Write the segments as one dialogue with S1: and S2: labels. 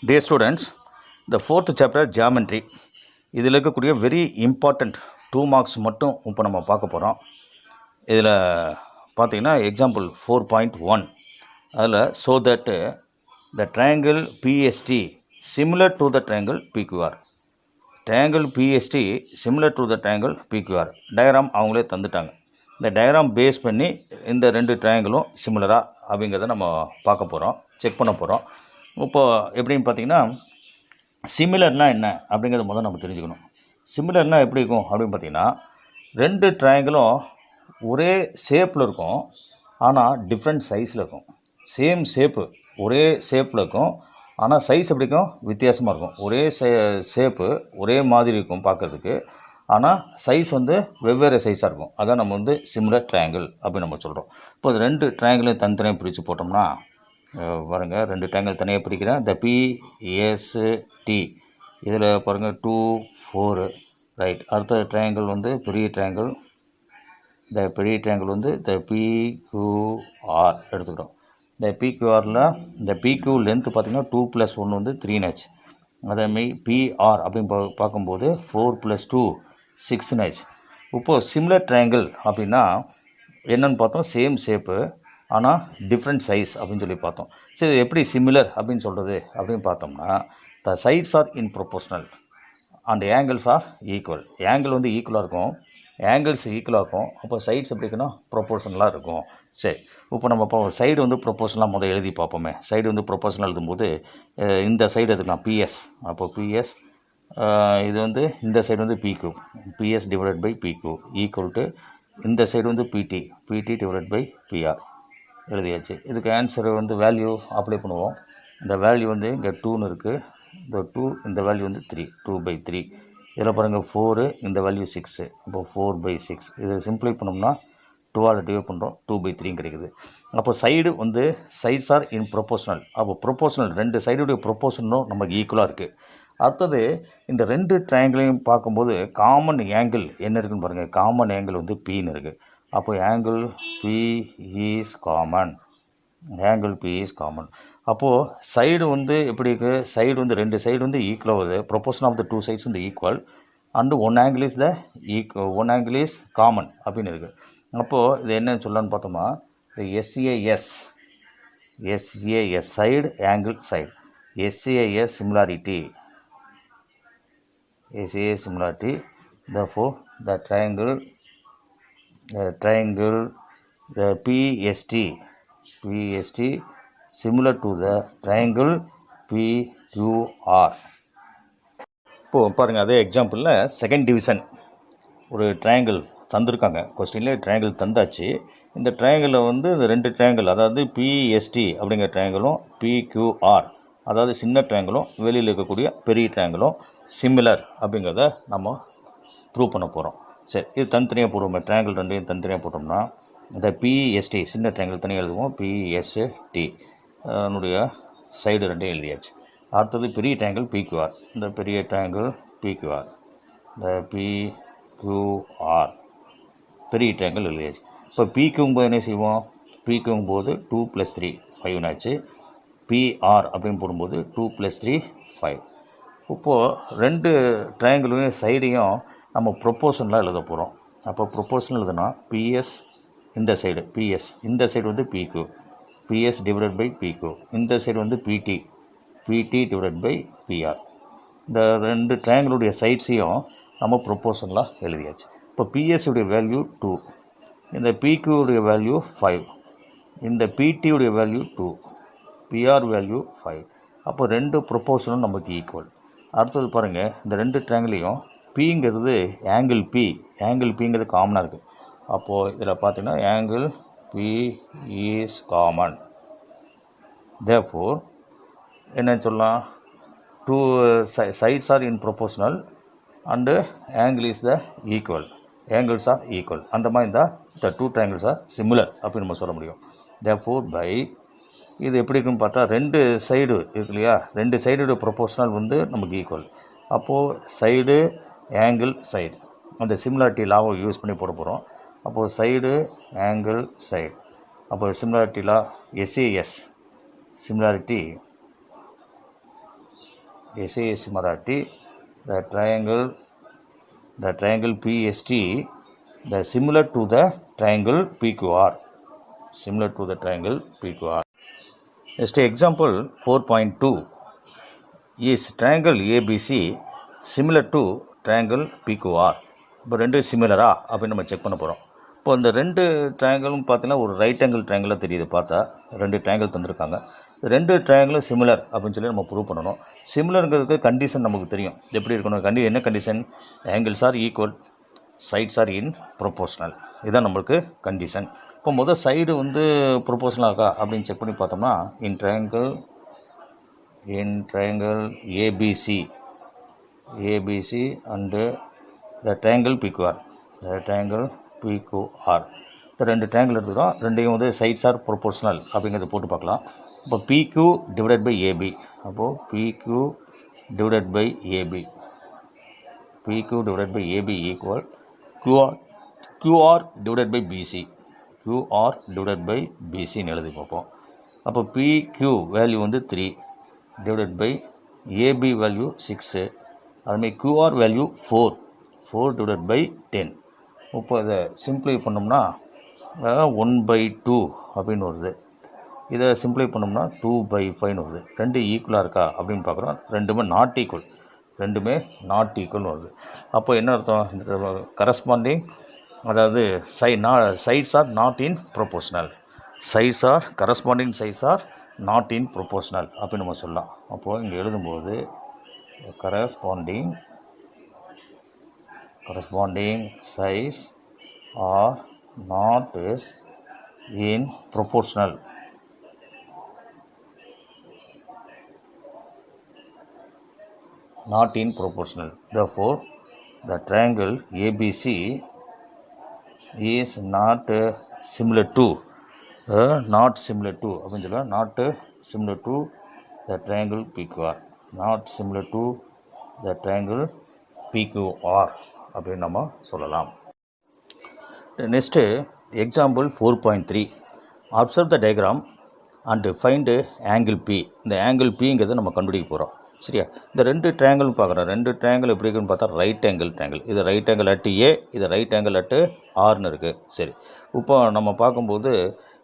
S1: Dear students, the fourth chapter geometry இதில் இருக்கக்கூடிய very important 2 marks மட்டும் இப்போ நம்ம பார்க்க போகிறோம். இதில் பார்த்தீங்கன்னா எக்ஸாம்பிள் 4.1 அதில் so that the triangle PST similar to the triangle PQR. Triangle PST similar to the triangle PQR diagram அவங்களே தந்துட்டாங்க. இந்த டயக்ராம் பேஸ் பண்ணி இந்த ரெண்டு ட்ரையாங்கிளும் சிமிலராக அப்படிங்கிறத நம்ம பார்க்க போகிறோம், செக் பண்ண போகிறோம். இப்போது எப்படின்னு பார்த்தீங்கன்னா சிமிலர்னால் என்ன அப்படிங்கிறத முதல்ல நம்ம தெரிஞ்சுக்கணும். சிமிலர்னால் எப்படி இருக்கும் அப்படின்னு பார்த்தீங்கன்னா ரெண்டு ட்ரையாங்கிளும் ஒரே ஷேப்பில் இருக்கும், ஆனால் டிஃப்ரெண்ட் சைஸில் இருக்கும். சேம் ஷேப்பு ஒரே ஷேப்பில் இருக்கும், ஆனால் சைஸ் எப்படி இருக்கும், வித்தியாசமாக இருக்கும். ஒரே ஷேப்பு ஒரே மாதிரி இருக்கும் பார்க்குறதுக்கு, ஆனால் சைஸ் வந்து வெவ்வேறு சைஸாக இருக்கும். அதான் நம்ம வந்து சிமிலர் ட்ரையாங்கிள் அப்படின்னு நம்ம சொல்கிறோம். இப்போ இது ரெண்டு ட்ரையாங்கிளையும் தனித்தனியாக பிரித்து போட்டோம்னா பாருங்கள், ரெண்டு ட்ரையாங்கிள் தனியாக பிரிக்கிறேன். த பிஎஸ்டி இதில் பாருங்கள் 2 4 ரைட். அடுத்த ட்ரையாங்கிள் வந்து பெரிய ட்ரையாங்கிள், இந்த பெரிய ட்ரையாங்கிள் வந்து த பிக்யூஆர் எடுத்துக்கிட்டோம். இந்த பிக்யூஆரில் இந்த பிக்யூ லென்த்து பார்த்திங்கன்னா 2 + 1 வந்து 3 அதேமாரி பிஆர் அப்படின்னு பார்க்கும்போது 4 + 2 6 இப்போது சிமிலர் ட்ரையாங்கிள் அப்படின்னா என்னென்னு பார்த்தோம், சேம் ஷேப்பு ஆனால் டிஃப்ரெண்ட் சைஸ் அப்படின்னு சொல்லி பார்த்தோம். சரி, எப்படி சிமிலர் அப்படின்னு சொல்கிறது அப்படின்னு பார்த்தோம்னா the sides are in proportional and angles are equal. Angle வந்து ஈக்குவலாக இருக்கும், ஆங்கிள்ஸ் ஈக்குவலாக இருக்கும். அப்போ சைட்ஸ் எப்படி இருக்குன்னா ப்ரொபோஷனலாக இருக்கும். சரி, இப்போ நம்ம இப்போ சைடு வந்து ப்ரொபோஷனலாக முதல் எழுதி பார்ப்போமே. சைடு வந்து ப்ரொபோஷனல் எழுதும்போது இந்த சைடு எடுத்துக்கலாம் பிஎஸ். அப்போது பிஎஸ் இது வந்து இந்த சைடு வந்து PQ, PS divided by PQ equal to இந்த சைடு வந்து பிடி, பிடி டிவைடட் பை பிஆர் எழுதியாச்சு. இதுக்கு ஆன்சர் வந்து வேல்யூ அப்ளை பண்ணுவோம். இந்த வேல்யூ வந்து இங்கே 2ன்னு இருக்குது, இந்த 2 இந்த வேல்யூ வந்து 3, 2/3. இதில் பாருங்கள் 4, இந்த வேல்யூ 6, அப்போ 4/6. இதை சிம்பிளை பண்ணோம்னா 2ஆல் டிவைட் பண்ணுறோம், 2/3 கிடைக்குது. அப்போ சைடு வந்து சைட்ஸ் ஆர் இன் ப்ரொபோஷனல். அப்போ ப்ரொபோஷனல் ரெண்டு சைடுடைய ப்ரொபோஷனும் நமக்கு ஈக்குவலாக இருக்குது. அடுத்தது இந்த ரெண்டு ட்ரையாங்கிளையும் பார்க்கும்போது காமன் ஆங்கிள் என்ன இருக்குன்னு பாருங்கள். காமன் ஆங்கிள் வந்து பின்னு இருக்குது. அப்போ angle B is common, angle B is common. அப்போது சைடு வந்து எப்படி இருக்குது, சைடு வந்து ரெண்டு சைடு வந்து ஈக்குவலாக வருது. Proportion of the two sides வந்து equal and one angle is the one angle is common அப்படின்னு இருக்குது. அப்போது இது என்னன்னு சொல்லலான்னு பார்த்தோமா, இந்த எஸ்ஏஎஸ் சைடு ஆங்கிள் சைடு, எஸ்ஏஎஸ் similarity, therefore the triangle the PST similar to the triangle PQR. இப்போது பாருங்கள், அதே எக்ஸாம்பிளில் செகண்ட் டிவிஷன் ஒரு ட்ரையாங்கிள் தந்திருக்காங்க. கொஸ்டின்லேயே ட்ரையாங்கிள் தந்தாச்சு. இந்த ட்ரையாங்கிளில் வந்து இந்த ரெண்டு ட்ரையாங்கிள், அதாவது பிஎஸ்டி அப்படிங்கிற ட்ரையாங்கிளும் பிக்யூஆர் அதாவது சின்ன ட்ரையாங்கிளும் வெளியில் இருக்கக்கூடிய பெரிய ட்ரையாங்கிளும் சிமிலர் அப்படிங்கிறத நம்ம ப்ரூவ் பண்ண போகிறோம். சரி, இது தனித்தனியாக போடுவோம். ட்ரையாங்கிள் ரெண்டையும் தனித்தனியாக போட்டோம்னா இந்த பிஎஸ்டி சின்ன ட்ரையாங்கிள் தனியாக எழுதுவோம், பிஎஸ்டி அதனுடைய சைடு ரெண்டையும் எழுதியாச்சு. அடுத்தது பெரிய ட்ரையாங்கிள் பிக்யூஆர், இந்த பெரிய ட்ரையாங்கிள் பிக்யூஆர், இந்த பிக்யூஆர் பெரிய ட்ரையாங்கிள் எழுதியாச்சு. இப்போ பிக்கும்போது என்ன செய்வோம், பிக்கும்போது 2 + 3 5 ஆச்சு. பிஆர் அப்படின்னு போடும்போது 2 + 3 5. இப்போது ரெண்டு ட்ரையாங்கிளையும் சைடையும் நம்ம ப்ரொப்போஷனலாக எழுத போகிறோம். அப்போ ப்ரொப்போஷனல் எழுதுனா பிஎஸ் இந்த சைடு, பிஎஸ் இந்த சைடு வந்து பிக்யூ, பிஎஸ் டிவைடட் பை பிக்யூ, இந்த சைடு வந்து பிடி, பிடி டிவைடட் பை பிஆர். இந்த ரெண்டு ட்ரையாங்கிளுடைய சைட்ஸையும் நம்ம ப்ரொப்போஷனலாக எழுதியாச்சு. இப்போ பிஎஸ்ஸுடைய வேல்யூ 2, இந்த பிக்யூடைய வேல்யூ 5, இந்த பிடியுடைய வேல்யூ 2, பிஆர் வேல்யூ 5. அப்போ ரெண்டு ப்ரொப்போஷனும் நமக்கு ஈக்குவல். அடுத்தது பாருங்கள், இந்த ரெண்டு ட்ரையாங்கிளையும் பிங்கிறது ஆங்கிள் பி, ஆங்கிள் பிங்கிறது காமனாக இருக்குது. அப்போது இதில் பார்த்தீங்கன்னா angle B is common. Therefore என்னன்னு சொல்லலாம், two sides are in proportional and angle is the equal, angles are equal. அந்த மாதிரி இருந்தால் the two triangles are similar அப்படின்னு நம்ம சொல்ல முடியும். தேர்ஃபோர் பை இது எப்படி இருக்குன்னு பார்த்தா ரெண்டு சைடு இருக்கு இல்லையா, ரெண்டு சைடுடைய ப்ரொபோஷனல் வந்து நமக்கு ஈக்குவல். அப்போது சைடு ஆங்கிள் சைடு அந்த சிமிலாரிட்டி லாவை யூஸ் பண்ணி போட போகிறோம். அப்போது சைடு ஆங்கிள் சைடு, அப்போ similarity law SAS similarity SAS Marathi, the triangle PST, the similar to the triangle PQR. Similar to the triangle PQR. Next example 4.2 is triangle ABC similar to triangle PQR. இப்போ ரெண்டு சிமிலரா அப்படின்னு நம்ம check பண்ண போகிறோம். இப்போ இந்த ரெண்டு ட்ரையாங்கிளும் பார்த்தீங்கன்னா ஒரு ரைட் ஆங்கிள் ட்ரையாங்கிளாக தெரியுது. பார்த்தா ரெண்டு ட்ரையாங்கிள் தந்திருக்காங்க. ரெண்டு ட்ரையாங்கிளும் சிமிலர் அப்படின்னு சொல்லி நம்ம ப்ரூவ் பண்ணணும். சிமிலருங்கிறதுக்கு கண்டிஷன் நமக்கு தெரியும். எப்படி இருக்கணும்? என்ன condition? Angles are equal, sides are in proportional. இதுதான் நம்மளுக்கு கண்டிஷன். இப்போ முதல் சைடு வந்து ப்ரொபோஷனலாக இருக்கா அப்படின்னு செக் பண்ணி பார்த்தோம்னா இன் triangle ABC and the triangle PQR. இந்த ரெண்டு ட்ரையாங்கிள் எடுத்துக்கிறோம். ரெண்டையும் வந்து சைட்ஸ் ஆர் ப்ரொபோஷனல் அப்படிங்கிறத போட்டு பார்க்கலாம். இப்போ PQ டிவைடட் பை AB. அப்போது PQ divided by AB equal QR divided by BCன்னு எழுதி பார்ப்போம். அப்போ PQ வேல்யூ வந்து 3 டிவைடட் பை AB வேல்யூ 6, அதுமாதிரி QR வேல்யூ 4 டிவைடட் பை 10. இப்போ இதை சிம்ப்ளை பண்ணோம்னா 1/2 அப்படின்னு வருது. இதை சிம்ப்ளை பண்ணோம்னா 2/5 வருது. ரெண்டு ஈக்குவலாக இருக்கா அப்படின்னு பார்க்குறோம். ரெண்டுமே நாட் ஈக்குவல் வருது. அப்போ என்ன அர்த்தம்? கரஸ்பாண்டிங், அதாவது sides are not in proportional. Corresponding sides are not in proportional அப்படின்னு நம்ம சொல்லலாம். அப்போது இங்கே எழுதும்போது கரஸ்பாண்டிங் சைஸ் are not in proportional. Therefore, the triangle ABC is not similar to அப்படின்னு சொல்லலாம். not similar to the triangle PQR. அப்படின்னு நம்ம சொல்லலாம். Next example 4.3. Observe the diagram and find angle P. இந்த ஆங்கிள் Pங்கிறத நம்ம கண்டுபிடிக்க போகிறோம். சரியா? இந்த ரெண்டு ட்ரையாங்கிள் பார்க்குறோம். ரெண்டு ட்ரையாங்கிள் எப்படி இருக்குன்னு பார்த்தா ரைட் ஆங்கிள் ட்ரையாங்கிள். இது ரைட் ஆங்கிள் அட் A, இது ரைட் ஆங்கிள் அட் Rன்னு இருக்குது. சரி, இப்போ நம்ம பார்க்கும்போது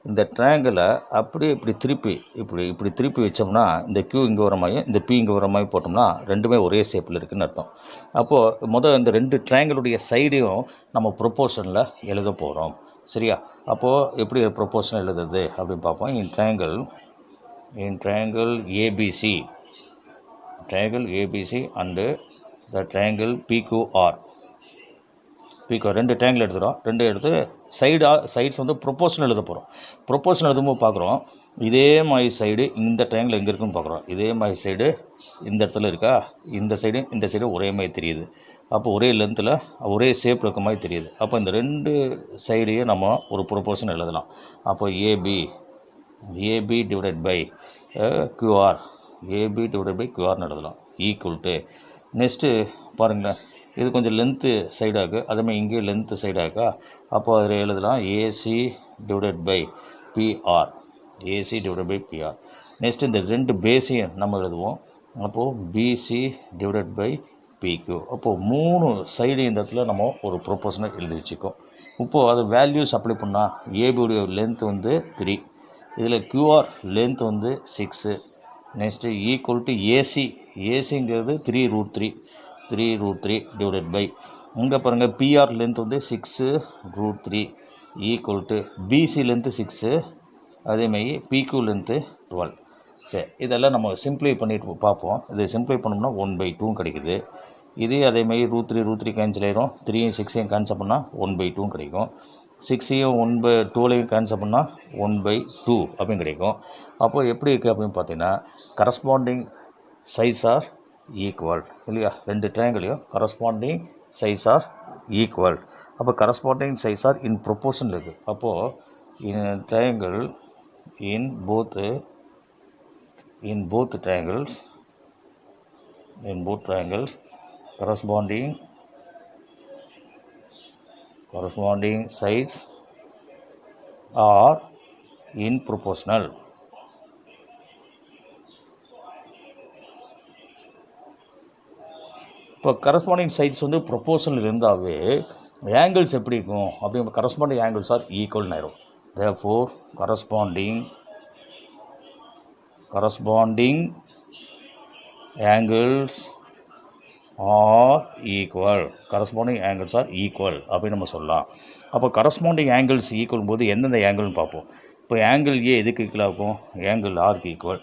S1: இந்த ட்ரையாங்கிளை அப்படியே இப்படி திருப்பி வச்சோம்னா இந்த Q இங்கே வர மாதிரி, இந்த P இங்கே வர மாதிரி போட்டோம்னா ரெண்டுமே ஒரே ஷேப்பில் இருக்குதுன்னு அர்த்தம். அப்போது இந்த ரெண்டு ட்ரையாங்கிளுடைய சைடையும் நம்ம ப்ரொபோஷனில் எழுத போகிறோம். சரியா? அப்போது எப்படி ப்ரொபோஷன் எழுதுறது அப்படின்னு பார்ப்போம். இன் triangle ABC and the triangle PQR. ரெண்டு ட்ரையாங்கிள் எடுத்துகிறோம். ரெண்டு எடுத்து சைட்ஸ் வந்து ப்ரொபோஷன் எழுத போகிறோம். ப்ரொபோஷன் எழுதும்போது பார்க்குறோம் இதே மாதிரி சைடு இந்த ட்ரையாங்கிள் எங்கே இருக்குன்னு பார்க்குறோம். இதே மாதிரி சைடு இந்த இடத்துல இருக்கா? இந்த சைடு ஒரே மாதிரி தெரியுது. அப்போ ஒரே லென்த்தில் ஒரே ஷேப்பில் இருக்க மாதிரி தெரியுது. அப்போ இந்த ரெண்டு சைடையும் நம்ம ஒரு ப்ரொபோஷன் எழுதலாம். அப்போ AB டிவைடட் பை QR. QRன்னு எழுதலாம். ஈக்குவல் டு, நெக்ஸ்ட்டு பாருங்களேன், இது கொஞ்சம் லென்த்து சைடாக, அதேமாதிரி இங்கேயும் லென்த்து சைடாக. அப்போ அதில் எழுதலாம் AC divided by PR. Next இந்த ரெண்டு பேஸையும் நம்ம எழுதுவோம். அப்போது BC டிவைடட் பை PQ. அப்போது மூணு சைடு இந்த இடத்துல நம்ம ஒரு ப்ரொபோஷனை எழுதி வச்சுக்கோம். இப்போது அது வேல்யூஸ் அப்ளை பண்ணால் ஏபியுடைய லென்த் வந்து 3, இதில் QR லென்த் வந்து 6. நெக்ஸ்ட்டு ஈக்குவல் டு ஏசிங்கிறது 3√3 டிவைடட் பை, இங்கே பாருங்கள் PR லென்த் வந்து 6√3 ஈக்குவல் டு BC லென்த்து 6, அதேமாதிரி PQ லென்த்து 12. சரி, இதெல்லாம் நம்ம சிம்ப்ளை பண்ணிட்டு பார்ப்போம். இது சிம்ப்ளை பண்ணோம்னா 1/2 கிடைக்குது. இதே அதேமாதிரி √3 கேன்சல் ஆயிரும். 3யும் 6யும் கேன்சல் பண்ணால் 1/2 கிடைக்கும். 6யும் 12யும் கேன்சல் பண்ணால் 1/2 அப்படின்னு கிடைக்கும். அப்போது எப்படி இருக்குது அப்படின்னு பார்த்தீங்கன்னா கரஸ்பாண்டிங் சைஸ் ஆர் ஈக்குவல் இல்லையா? ரெண்டு ட்ரையாங்கிளையும் கரஸ்பாண்டிங் சைஸ் ஆர் ஈக்குவல். அப்போ கரஸ்பாண்டிங் சைஸ் ஆர் இன் ப்ரொபோஷன் இருக்குது. அப்போது in triangle in both triangles corresponding sides are in proportional. இப்போ கரஸ்பாண்டிங் சைட்ஸ் வந்து ப்ரொபோஷனல் இருந்தாவே ஆங்கிள்ஸ் எப்படி இருக்கும் அப்படி கரஸ்பாண்டிங் ஆங்கிள்ஸ் ஆர் ஈக்குவல்னு ஆயிரும். therefore corresponding angles are equal. corresponding angles are equal அப்படின்னு நம்ம சொல்லலாம். அப்போ கரஸ்பாண்டிங் ஆங்கிள்ஸ் ஈக்குவல் போது எந்தெந்த ஆங்கிள்னு பார்ப்போம். இப்போ ஆங்கிள் ஏ எதுக்கு ஈக்குவலாக இருக்கும்? ஆங்கிள் ஆருக்கு ஈக்குவல்.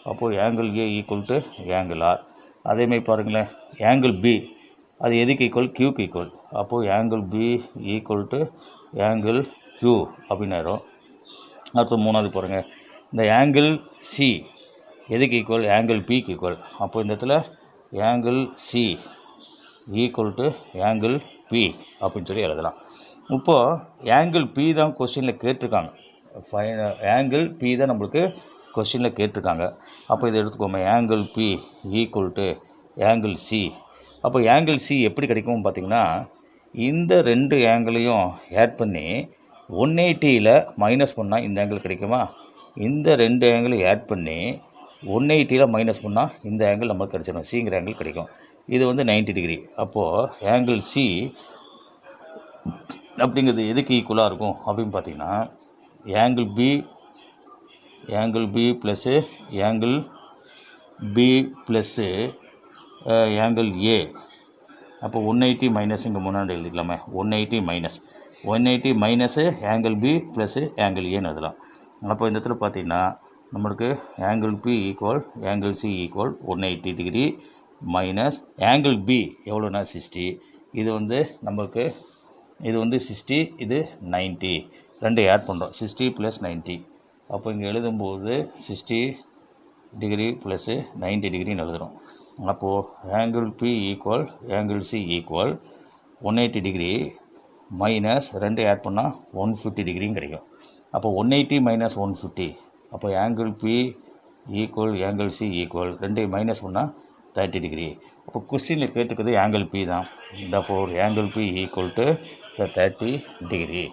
S1: அப்போது angle A equal to angle R. அதேமாதிரி பாருங்களேன், ஆங்கிள் பி அது எதுக்கு ஈக்குவல்? கியூக்கு ஈக்குவல். அப்போது angle B equal to angle Q அப்படின்னு ஆயிரும். அடுத்து மூணாவது பாருங்கள், இந்த ஆங்கிள் சி எதுக்கு ஈக்குவல்? ஆங்கிள் பிக்கு ஈக்குவல். அப்போ இந்த இடத்துல angle C equal to angle B அப்படின்னு சொல்லி எழுதலாம். இப்போது ஆங்கிள் பி தான் கொஸ்டினில் கேட்டிருக்காங்க. ஆங்கிள் பி தான் நம்மளுக்கு கொஸ்டினில் கேட்டிருக்காங்க. அப்போ இதை எடுத்துக்கோங்க, angle B equal to angle C. அப்போ ஆங்கிள் சி எப்படி கிடைக்கும் பார்த்திங்கன்னா, இந்த ரெண்டு ஆங்கிளையும் ஆட் பண்ணி 180ல் மைனஸ் பண்ணால் இந்த ஆங்கிள் கிடைக்குமா? இந்த ரெண்டு ஆங்கிளையும் ஆட் பண்ணி 180ல் மைனஸ் பண்ணால் இந்த ஆங்கிள் நமக்கு கிடச்சிடும், சிங்கிற ஆங்கிள் கிடைக்கும். இது வந்து 90 டிகிரி. அப்போது ஆங்கிள் சி அப்படிங்கிறது எதுக்கு ஈக்குவலாக இருக்கும் அப்படின்னு பார்த்தீங்கன்னா, angle B plus angle B plus angle A. அப்போ 180 மைனஸ் இங்கே முன்னாடி எழுதிக்கலாமே, 180 minus angle B plus angle ஏன்னு எழுதலாம். அப்போ இந்த இடத்துல பார்த்தீங்கன்னா நம்மளுக்கு angle B equal angle C equal 180 degree minus angle B எவ்வளோனா 60. இது வந்து நம்மளுக்கு இது வந்து 60, இது 90. ரெண்டு ஆட் பண்ணுறோம், 60 + 90. அப்போ இங்கே எழுதும்போது 60 டிகிரி ப்ளஸ்ஸு 90 டிகிரின்னு எழுதுகிறோம். அப்போது angle B equal angle C equal 180 degree minus ரெண்டு ஆட் பண்ணால் 150 டிகிரின்னு கிடைக்கும். அப்போ 180 மைனஸ் 150. அப்போ angle B equal angle C equal ரெண்டு மைனஸ் பண்ணால் 30 டிகிரி. அப்போ கொஸ்டினில் கேட்டுக்கிறது ஆங்கிள் பி தான். therefore angle B equal to 30 degree.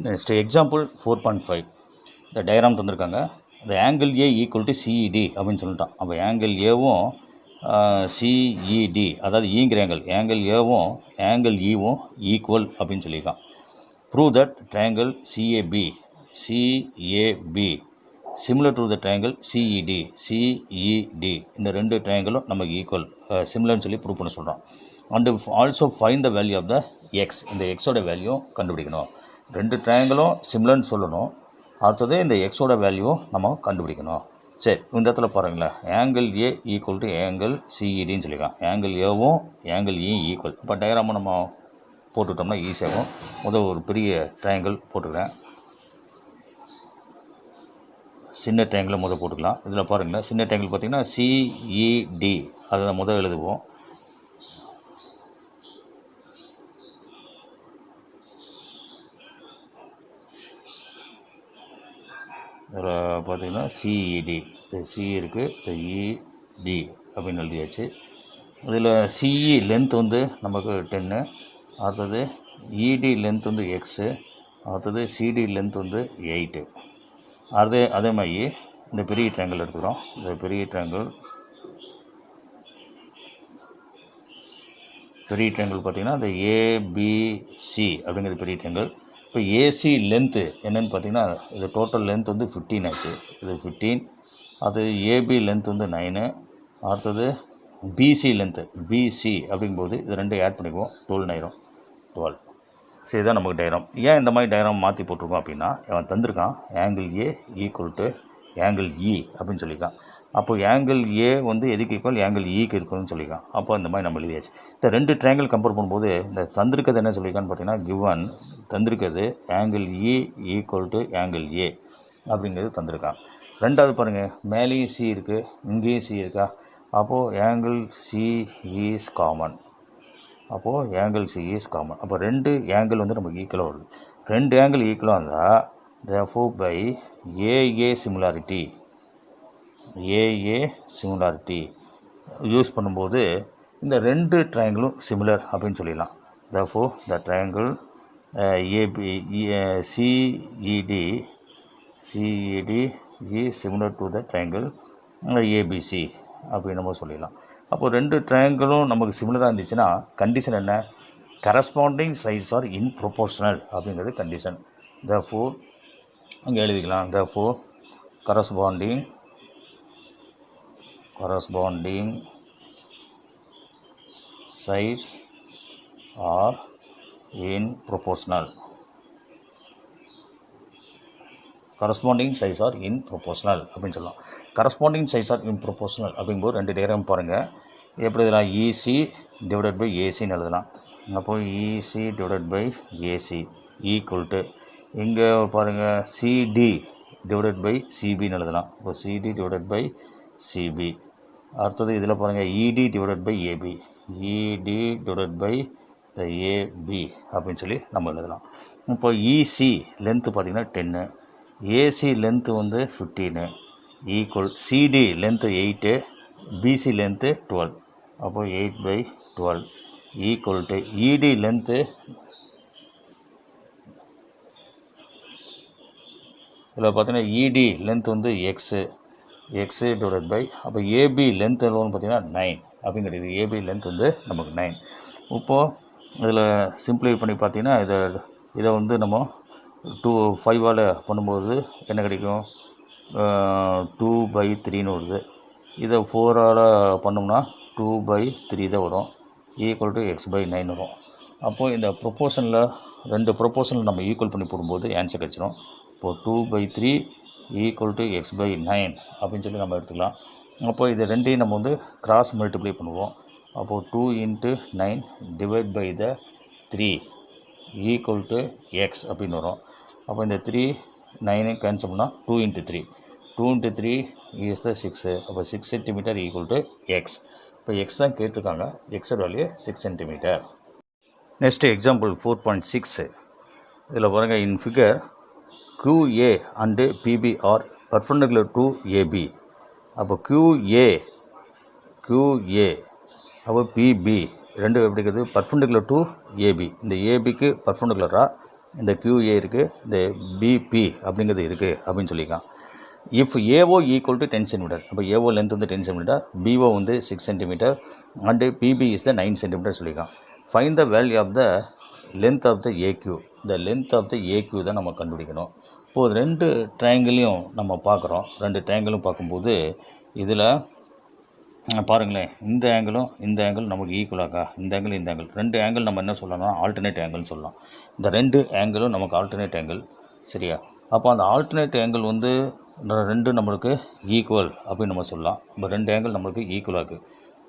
S1: Next example 4.5. இந்த டயக்ராம் தந்திருக்காங்க. இந்த angle A equal to CED அப்படின்னு சொல்லிட்டான். அப்போ ஆங்கிள் ஏவும் சிஇடி, அதாவது ஈங்கிற ஆங்கிள் ஏவும் ஆங்கிள் ஈவும் ஈக்குவல் அப்படின்னு சொல்லியிருக்கான். Prove that triangle CAP similar to the triangle CET இந்த ரெண்டு ட்ரையாங்கிளும் நமக்கு ஈக்குவல் சிமிலர்னு சொல்லி ப்ரூவ் பண்ண சொல்கிறான். And also find the value of the X. இந்த எக்ஸோட வேல்யூ கண்டுபிடிக்கணும். ரெண்டு ட்ரையாங்கிளும் சிமிலர்னு சொல்லணும். அடுத்தது இந்த எக்ஸோட வேல்யூ நம்ம கண்டுபிடிக்கணும். சரி, இந்த இடத்துல பாருங்களேன், angle A equal to angle சிஇடின்னு சொல்லியிருக்கான். ஆங்கிள் ஏவும் ஆங்கிள் இ ஈக்குவல். இப்போ டயக்ராமை நம்ம போட்டுவிட்டோம்னா ஈஸியாகும். முதல் ஒரு பெரிய ட்ரையாங்கிள் போட்டுக்கிறேன். சின்ன ட்ரையாங்கிள் முதல் போட்டுக்கலாம். இதில் பாருங்களேன், சின்ன ட்ரையாங்கிள் பார்த்திங்கன்னா சிஇடி அதை முதல் எழுதுவோம். இதில் பார்த்திங்கன்னா சிஇடி, இது சி இருக்குது, இது இடி அப்படின்னு எழுதியாச்சு. இதில் சிஇ லென்த் வந்து நமக்கு 10, அடுத்தது இடி லென்த் வந்து எக்ஸு, அடுத்தது சிடி லென்த் வந்து 8. அதே மாதிரி இந்த பெரிய ட்ரையாங்கிள் எடுத்துக்கிறோம். இந்த பெரிய ட்ரையாங்கிள் பார்த்திங்கன்னா இந்த ஏபிசி அப்படிங்கிறது பெரிய ட்ரையாங்கிள். இப்போ ஏசி லென்த்து என்னென்னு பார்த்தீங்கன்னா, இது டோட்டல் லென்த் வந்து 15 ஆச்சு. இது 15. அது ஏபி லென்த் வந்து 9. அடுத்தது பிசி லென்த்து பிசி அப்படிங்கும்போது இது ரெண்டு ஆட் பண்ணிக்குவோம், 12 ஆயிரும். 12. சரி, இதுதான் நமக்கு டயக்ராம். ஏன் இந்த மாதிரி டயக்ராம் மாற்றி போட்டிருக்கோம் அப்படின்னா, அவன் தந்திருக்கான் angle A equal to angle E அப்படின்னு சொல்லியிருக்கான். அப்போ ஆங்கிள் ஏ வந்து எதுக்கு ஈக்குவல்? ஆங்கிள் ஈக்கு இருக்குதுன்னு சொல்லியிருக்கான். அப்போ இந்த மாதிரி நம்ம எழுதியாச்சு. இந்த ரெண்டு ட்ரையாங்கிள் கம்பேர் பண்ணும்போது இந்த தந்திருக்கிறது என்ன சொல்லியிருக்கான்னு பார்த்தீங்கன்னா, கிவன் தந்திருக்கிறது angle E equal to angle ஏ அப்படிங்கிறது தந்திருக்கான். ரெண்டாவது பாருங்கள், மேலேயும் சி இருக்குது, இங்கேயும் சி இருக்கா. அப்போது ஆங்கிள் சி இஸ் காமன். அப்போது ஆங்கிள் சி இஸ் காமன். அப்போ ரெண்டு ஆங்கிள் வந்து நமக்கு ஈக்குவலாக வருது. ரெண்டு ஆங்கிள் ஈக்குவலாக இருந்தால் therefore by AA similarity use பண்ணும்போது இந்த ரெண்டு ட்ரையாங்கிளும் சிமிலர் அப்படின்னு சொல்லிடலாம். therefore the triangle CED is similar to the triangle ABC அப்படின்னு நம்ம சொல்லிடலாம். அப்போது ரெண்டு ட்ரையாங்கிளும் நமக்கு சிமிலராக இருந்துச்சுன்னா கண்டிஷன் என்ன? Corresponding sides are in proportional அப்படிங்கிறது கண்டிஷன். therefore அங்கே எழுதிக்கலாம், therefore corresponding sides are in proportional. Corresponding சைஸ் ஆர் இன் ப்ரொபோஷனல் அப்படின்னு சொல்லலாம். கரஸ்பாண்டிங் சைஸ் ஆர் இன் ப்ரொபோஷனல் அப்படிங்கும்போது ரெண்டு டயக்ராம் பாருங்கள். எப்படி எழுதலாம்? இசி டிவைடட் பை ஏசின்னு எழுதலாம். அப்போது EC divided by AC equal to இங்கே பாருங்கள் சிடி டிவைடட் பை சிபின்னு எழுதலாம். இப்போ சிடி டிவைடட் பை சிபி. அடுத்தது இதில் பாருங்கள் இடி டிவைடட் பை ஏபி, இடி டிவைடட் பை த ஏபி அப்படின்னு சொல்லி நம்ம எழுதலாம். இப்போ இசி லென்த்து பார்த்திங்கன்னா 10, ஏசி லென்த்து வந்து 15 equal CD length 8, BC length 12. அப்போ 8/12 ஈக்குவல் டு இடி லென்த்து இதில் பார்த்தீங்கன்னா இடி லென்த் வந்து எக்ஸு டிவைட் பை அப்போ ஏபி லென்த் எவ்வளோன்னு பார்த்தீங்கன்னா 9 அப்படிங்கிறது. ஏபி லென்த் வந்து நமக்கு 9. இப்போது இதில் சிம்பிளை பண்ணி பார்த்தீங்கன்னா இதை வந்து நம்ம 5ஆல் பண்ணும்போது என்ன கிடைக்கும்? 2/3ன்னு வருது. இதை 4ஆல் பண்ணோம்னா 2/3 தான் வரும். ஈக்குவல் டு x/9 வரும். அப்போது இந்த ப்ரொப்போர்ஷனில் ரெண்டு ப்ரொப்போர்ஷனில் நம்ம ஈக்குவல் பண்ணி போடும்போது ஆன்சர் கிடச்சிடும். இப்போது 2/3 ஈக்குவல் டு x/9 அப்படின்னு சொல்லி நம்ம எடுத்துக்கலாம். அப்போது இது ரெண்டையும் நம்ம வந்து கிராஸ் மல்டிப்ளை பண்ணுவோம். அப்போது 2 × 9 divide by the 3 equal to x அப்படின்னு வரும். அப்போ இந்த 3 9 கேன்சல் பண்ணால் 2 × 3 2 × 3 இஸ் த 6. அப்போ 6 சென்டிமீட்டர் ஈக்குவல் டு எக்ஸ். இப்போ எக்ஸ் தான் கேட்டிருக்காங்க. எக்ஸோட வேல்யூ 6 சென்டிமீட்டர். Next example 4.6. இதில் பாருங்கள், in figure QA and PB are perpendicular to AB. அப்போ QA அப்போ PB ரெண்டு எப்படி இருக்குது? Perpendicular to AB. இந்த ஏபிக்கு பர்பெண்டிகுலராக இந்த QA இருக்குது, இந்த BP அப்படிங்கிறது இருக்குது அப்படின்னு சொல்லிக்கலாம். If AO equal to 10 centimetre. அப்போ AO லென்த் வந்து 10 சென்டிமீட்டர், BO வந்து 6 centimetre and PB is the 9 centimetre சொல்லிக்கலாம். Find the value of the length of the AQ. இந்த லென்த் ஆஃப் த AQ தான் நம்ம கண்டுபிடிக்கணும். இப்போது ரெண்டு ட்ரையாங்கிளையும் நம்ம பார்க்குறோம். ரெண்டு ட்ரையாங்கிளும் பார்க்கும்போது இதில் பாருங்களேன், இந்த ஆங்கிள் நமக்கு ஈக்குவலாக்கா? இந்த ஆங்கிள் ரெண்டு ஆங்கிள் நம்ம என்ன சொல்லலாம்? ஆல்டர்னேட் ஆங்கிள்னு சொல்லலாம். இந்த ரெண்டு ஆங்கிளும் நமக்கு ஆல்டர்னேட் ஆங்கிள், சரியா? அப்போ அந்த ஆல்டர்னேட் ஆங்கிள் வந்து ரெண்டு நம்மளுக்கு ஈக்குவல் அப்படின்னு நம்ம சொல்லலாம். இப்போ ரெண்டு ஆங்கிள் நம்மளுக்கு ஈக்குவலாக்கு.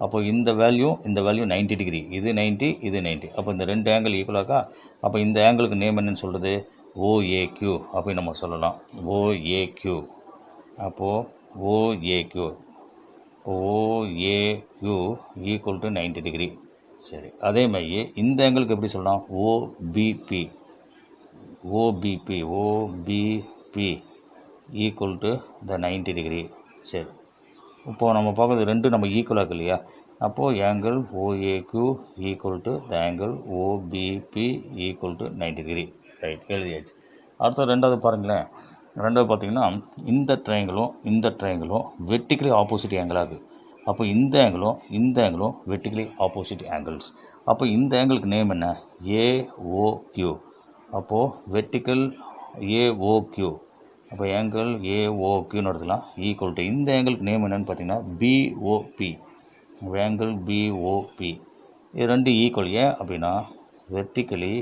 S1: அப்போ இந்த வேல்யூ 90 டிகிரி, இது 90, இது 90. அப்போ இந்த ரெண்டு ஆங்கிள் ஈக்குவலாக்கா? அப்போ இந்த ஆங்கிளுக்கு நேம் என்னன்னு சொல்கிறது? OAQ அப்படின்னு நம்ம சொல்லலாம். OAQ. அப்போது OAQ ஈக்குவல் டு 90 டிகிரி. சரி, அதே மாதிரி இந்த ஆங்கிளுக்கு எப்படி சொல்லலாம்? OBP equal to the 90 degree. சரி, இப்போது நம்ம பார்க்குறது ரெண்டு நம்ம ஈக்குவலாக இல்லையா? அப்போது angle OAQ equal to the angle OBP equal to 90 degree. Right, எழுதியாச்சு. அடுத்த ரெண்டாவது பாருங்களேன். ரெண்டாவது பார்த்தீங்கன்னா, இந்த ட்ரையாங்கிளும் வெர்டிக்கலி ஆப்போசிட் ஆங்கிளாக. அப்போ இந்த ஆங்கிளும் வெர்டிக்கலி ஆப்போசிட் ஆங்கிள்ஸ். அப்போ இந்த ஆங்கிளுக்கு நேம் என்ன? AOQ. அப்போது வெர்டிக்கல் AOQ. அப்போ ஆங்கிள் AOQன்னு எடுத்துக்கலாம். ஈக்குவல் டு இந்த ஆங்கிளுக்கு நேம் என்னன்னு பார்த்தீங்கன்னா BOP. Angle BOP. இது ரெண்டு ஈக்குவல். ஏன் அப்படின்னா வெர்டிக்கலி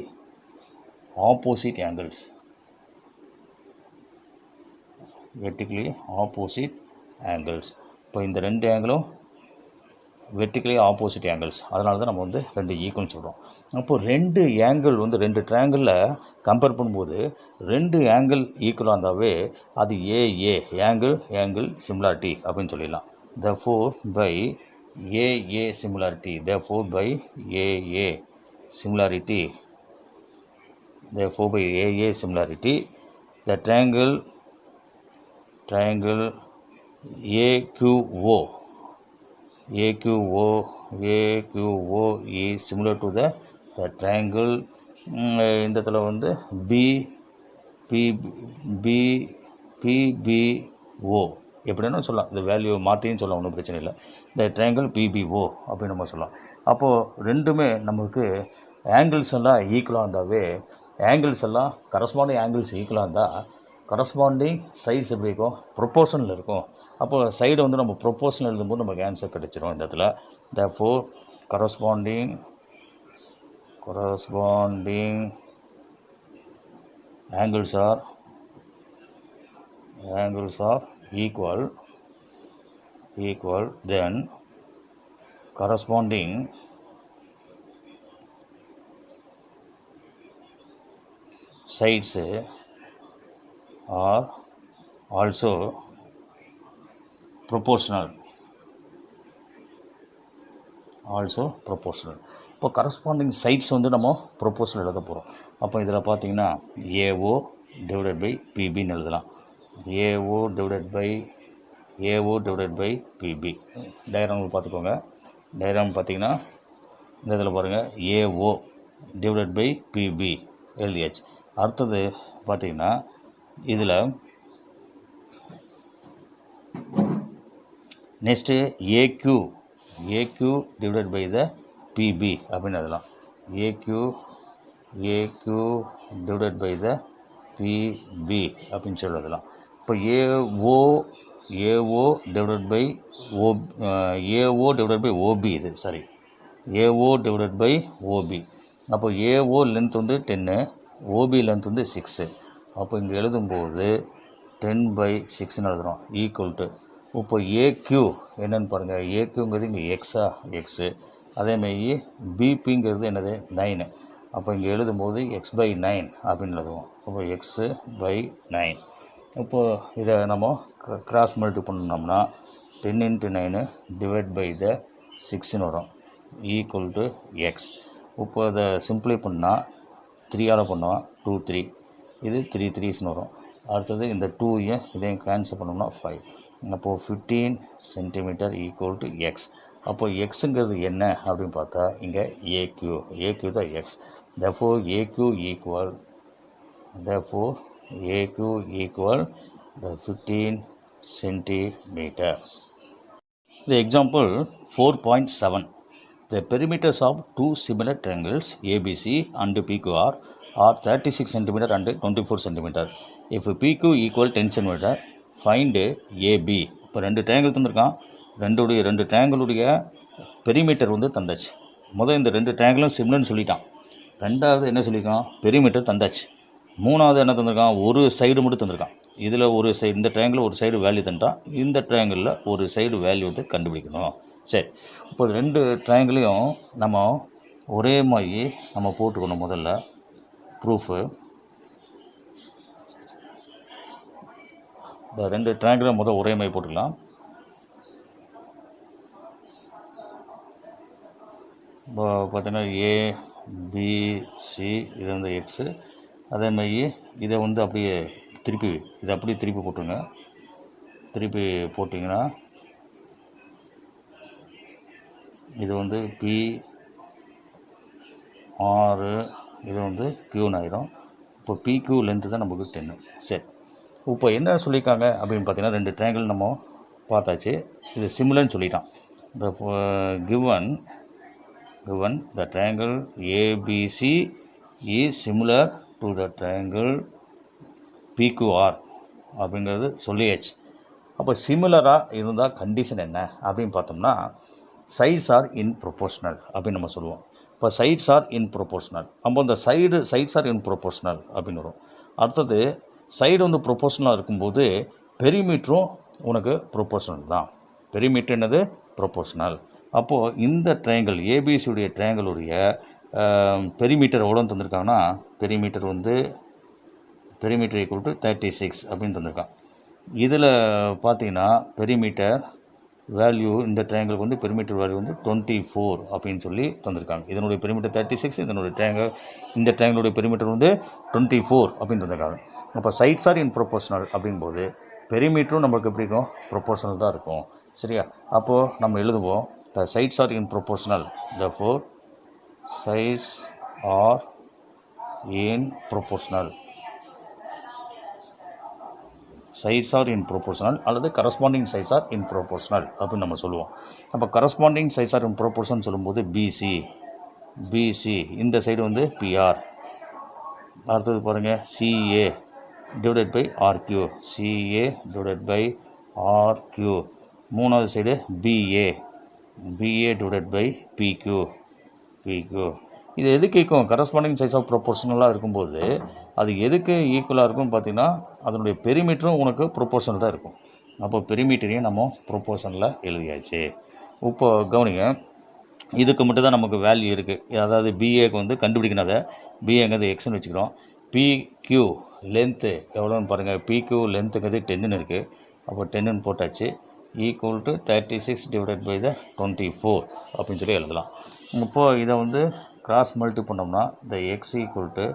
S1: ஆப்போசிட் ஆங்கிள்ஸ். இப்போ இந்த ரெண்டு ஆங்கிளும் வெர்டிக்கலி ஆப்போசிட் ஆங்கிள்ஸ். அதனால தான் நம்ம வந்து ரெண்டு ஈக்குவல்னு சொல்கிறோம். அப்போது ரெண்டு ஆங்கிள் வந்து ரெண்டு ட்ரையாங்கிளில் கம்பேர் பண்ணும்போது ரெண்டு ஆங்கிள் ஈக்குவலாக இருந்தாவே அது AA ஆங்கிள் சிமிலாரிட்டி அப்படின்னு சொல்லிடலாம். therefore by AA similarity the triangle AQO is similar to the triangle இந்த இடத்துல வந்து PBO எப்படின்னு சொல்லலாம், இந்த வேல்யூ மாற்றியும் சொல்லலாம், ஒன்றும் பிரச்சனை இல்லை. இந்த ட்ரையாங்கிள் பிபிஓ அப்படின்னு நம்ம சொல்லலாம். அப்போது ரெண்டுமே நமக்கு ஆங்கிள்ஸ் எல்லாம் ஈக்குவலாக இருந்தாவே, ஆங்கிள்ஸ் எல்லாம் கரஸ்பாண்டிங் ஆங்கிள்ஸ் ஈக்குவலாக இருந்தால் கரஸ்பாண்டிங் சைட்ஸ் எப்படி இருக்கும், ப்ரொப்போர்ஷனில் இருக்கும். அப்போ சைடு வந்து நம்ம ப்ரொப்போர்ஷனல் எழுதும்போது நமக்கு ஆன்சர் கிடைச்சிரும் இந்த இடத்துல. Therefore corresponding angles are equal, then corresponding sides are also proportional. இப்போ கரஸ்பாண்டிங் சைட்ஸ் வந்து நம்ம ப்ரொப்போஷனல் எழுத போகிறோம். அப்போ இதில் பார்த்தீங்கன்னா ஏஓ டிவைடட் பை பிபின்னு எழுதலாம். AO divided by PB. Diagram பார்த்துக்கோங்க. டயக்ராம் பார்த்தீங்கன்னா இந்த இதில் பாருங்கள், ஏஓ டிவைடட் பை பிபி எழுதியாச்சு. அடுத்தது பார்த்தீங்கன்னா இதில் next AQ divided by the PB அப்படின்னு எழுதலாம். AQ divided by the PB அப்படின்னு சொல்லி எழுதலாம். இப்போ ஏஓ டிவைடட் பை ஓபி, இது sorry, AO divided by OB. அப்போ ஏஓ லென்த் வந்து 10, ஓபி லென்த் வந்து 6. அப்போ இங்கே எழுதும்போது 10/6ன்னு எழுதுகிறோம், ஈக்குவல் டு. இப்போ ஏக்யூ என்னென்னு பாருங்கள், ஏக்யூங்கிறது இங்கே எக்ஸு, அதேமாரி பிபிங்கிறது என்னது 9. அப்போ இங்கே எழுதும்போது x/9 அப்படின்னு எழுதுவோம். அப்போ x/9. இப்போது இதை நம்ம கிராஸ் மல்டி பண்ணோம்னா 10 × 9 டிவைட் பை த 6ன்னு வரும், ஈக்குவல் டு எக்ஸ். இப்போ இதை சிம்பிளை பண்ணால் 3ஆல் பண்ணுவோம், 2 3, இது 3 3ஸ்ன்னு வரும். அடுத்தது இந்த 2ஐயும் இதையும் கேன்சல் பண்ணோம்னா 5. அப்போது 15 சென்டிமீட்டர் ஈக்குவல் டு எக்ஸ். அப்போது எக்ஸுங்கிறது என்ன அப்படின்னு பார்த்தா இங்கே ஏக்யூ தான் X. therefore AQ equal the 15 centimeter. The example 4.7. The perimeters of two similar triangles ABC and PQR are 36 cm and 24 cm. If PQ equal 10 cm, find AB. இப்போ ரெண்டு triangle தந்திருக்கான், ரெண்டு ட்ரையாங்கிளுடைய perimeter வந்து தந்தாச்சு. இந்த ரெண்டு ட்ரையாங்கிளும் சிமிலர்னு சொல்லிட்டான். ரெண்டாவது என்ன சொல்லியிருக்கான், பெரிமீட்டர் தந்தாச்சு. மூணாவது என்ன தந்திருக்கான், ஒரு சைடு மட்டும் தந்திருக்கான். இதில் ஒரு சைடு, இந்த ட்ரையாங்கிள் ஒரு சைடு வேல்யூ தந்துட்டான், இந்த ட்ரையாங்கிளில் ஒரு சைடு வேல்யூ வந்து கண்டுபிடிக்கணும். சரி, இப்போ ரெண்டு ட்ரையாங்கிளையும் நம்ம ஒரே மாதிரி நம்ம போட்டுக்கணும். முதல்ல ப்ரூஃபு, இந்த ரெண்டு ட்ரையாங்கிளும் ஒரே மாதிரி போட்டுக்கலாம். இப்போ பார்த்தீங்கன்னா ஏபிசி இது வந்து எக்ஸு, அதே மாதிரி இதை வந்து அப்படியே திருப்பி போட்டுருங்க. திருப்பி போட்டிங்கன்னா இது வந்து P6, இது வந்து Qன்னு ஆயிரும். இப்போ PQ லென்த்து தான் நமக்கு 10. சரி, இப்போ என்ன சொல்லியிருக்காங்க அப்படின்னு பார்த்தீங்கன்னா, ரெண்டு ட்ரையாங்கிள் நம்ம பார்த்தாச்சு, இது சிமிலர்னு சொல்லிட்டான். இந்த given the triangle ABC is similar to the triangle PQR அப்படிங்கிறது சொல்லியாச்சு. அப்போ சிமிலராக இருந்தால் கண்டிஷன் என்ன அப்படின்னு பார்த்தோம்னா, சைட்ஸ் ஆர் இன் ப்ரொபோர்ஷனல் அப்படின்னு நம்ம சொல்லுவோம். இப்போ சைட்ஸ் ஆர் இன் ப்ரொபோர்ஷனல், அப்போ இந்த சைட்ஸ் ஆர் இன் ப்ரொபோர்ஷனல் அப்படின்னு வரும். அடுத்தது சைடு வந்து ப்ரொபோர்ஷனலாக இருக்கும்போது பெரிமீட்டரும் உனக்கு ப்ரொபோர்ஷனல் தான். பெரிமீட்டர் என்னது, ப்ரொபோர்ஷனல். அப்போது இந்த ட்ரையாங்கிள் ஏபிசியுடைய ட்ரையாங்கிளுடைய பெரிமீட்டர் எவ்வளோ தந்திருக்காங்கன்னா, பெரிமீட்டர் ஈக்குவல் டு 36 அப்படின்னு தந்திருக்கான். இதில் பார்த்தீங்கன்னா பெரிமீட்டர் வேல்யூ, இந்த ட்ரையாங்கிளுக்கு வந்து பெரிமீட்டர் வேல்யூ வந்து 24 அப்படின்னு சொல்லி தந்திருக்காங்க. இதனுடைய பெரிமீட்டர் 36, இந்த ட்ரையாங்கிளுடைய பெரிமீட்டர் வந்து 24 அப்படின்னு தந்திருக்காங்க. அப்போ சைட்ஸ் ஆர் இன் ப்ரொபோர்ஷனல் அப்படிங்கும்போது பெரிமீட்டரும் நம்மளுக்கு எப்படி இருக்கும், ப்ரொபோர்ஷனல் தான் இருக்கும். சரியா, அப்போது நம்ம எழுதுவோம், the sides are in proportional, therefore sides are in proportional. சைஸ் ஆர் இன் ப்ரொபோர்ஷனல் அல்லது கரஸ்பாண்டிங் சைஸ் ஆர் இன் ப்ரொபோர்ஷனல் அப்படின்னு நம்ம சொல்லுவோம். அப்போ கரஸ்பாண்டிங் சைஸ் ஆர் இன் ப்ரொபோர்ஷன் சொல்லும்போது பிசி இந்த சைடு வந்து பிஆர். அடுத்தது பாருங்கள் CA divided by RQ, CA divided by RQ. மூணாவது side BA divided by PQ. இது எதுக்கு ஈக்குவல்? கரஸ்பாண்டிங் சைஸ் ஆஃப் ப்ரொபோர்ஷனலாக இருக்கும்போது அது எதுக்கு ஈக்குவலாக இருக்கும்னு பார்த்தீங்கன்னா அதனுடைய பெரிமீட்டரும் உனக்கு ப்ரொபோர்ஷனல் தான் இருக்கும். அப்போ பெரிமீட்டரையும் நம்ம ப்ரொபோர்ஷனில் எழுதியாச்சு. இப்போ கவனிங்க, இதுக்கு மட்டும் தான் நமக்கு வேல்யூ இருக்குது. அதாவது பிஏக்கு வந்து கண்டுபிடிக்கணும். அதை பிஏங்கிறது எக்ஸ்னு வச்சுக்கிறோம். பிக்யூ லென்த்து எவ்வளோன்னு பாருங்கள். பிக்யூ லென்த்துங்கிறது 10ன்னு இருக்குது. அப்போ 10ன்னு போட்டாச்சு. Equal to 36 divided by the 24 அப்படின்னு சொல்லி எழுதலாம். இப்போது இதை வந்து கிராஸ் மல்டி பண்ணோம்னா the x equal to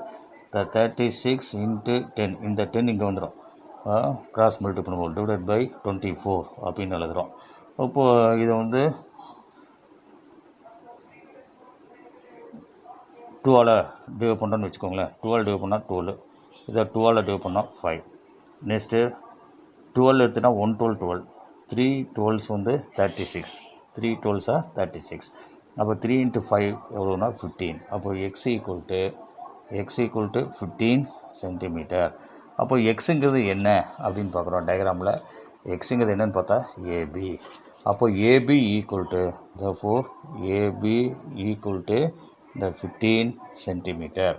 S1: the 36 into 10. இந்த 10 இங்கே வந்துடும். கிராஸ் மல்டி பண்ணுவோம் டிவைடட் பை 24 அப்படின்னு எழுதுகிறோம். இப்போது இதை வந்து 12 டிவைட் பண்ணுறோன்னு வச்சுக்கோங்களேன். 12 டிவைட் பண்ணால் 12, இதை 12 டிவைட் பண்ணால் 5. நெக்ஸ்ட்டு 12 எடுத்துனா 1 12 12, 3 12s வந்து 36, 3 12s are 36. அப்போ 3 × 5 எவ்வளோனா 15. அப்போ எக்ஸ் ஈக்குவல் டு 15 சென்டிமீட்டர். அப்போ எக்ஸுங்கிறது என்ன அப்படின்னு பார்க்குறோம் டயக்ராமில். எக்ஸுங்கிறது என்னன்னு பார்த்தா ஏபி. அப்போ AB equal to therefore AB equal to the 15 centimetre.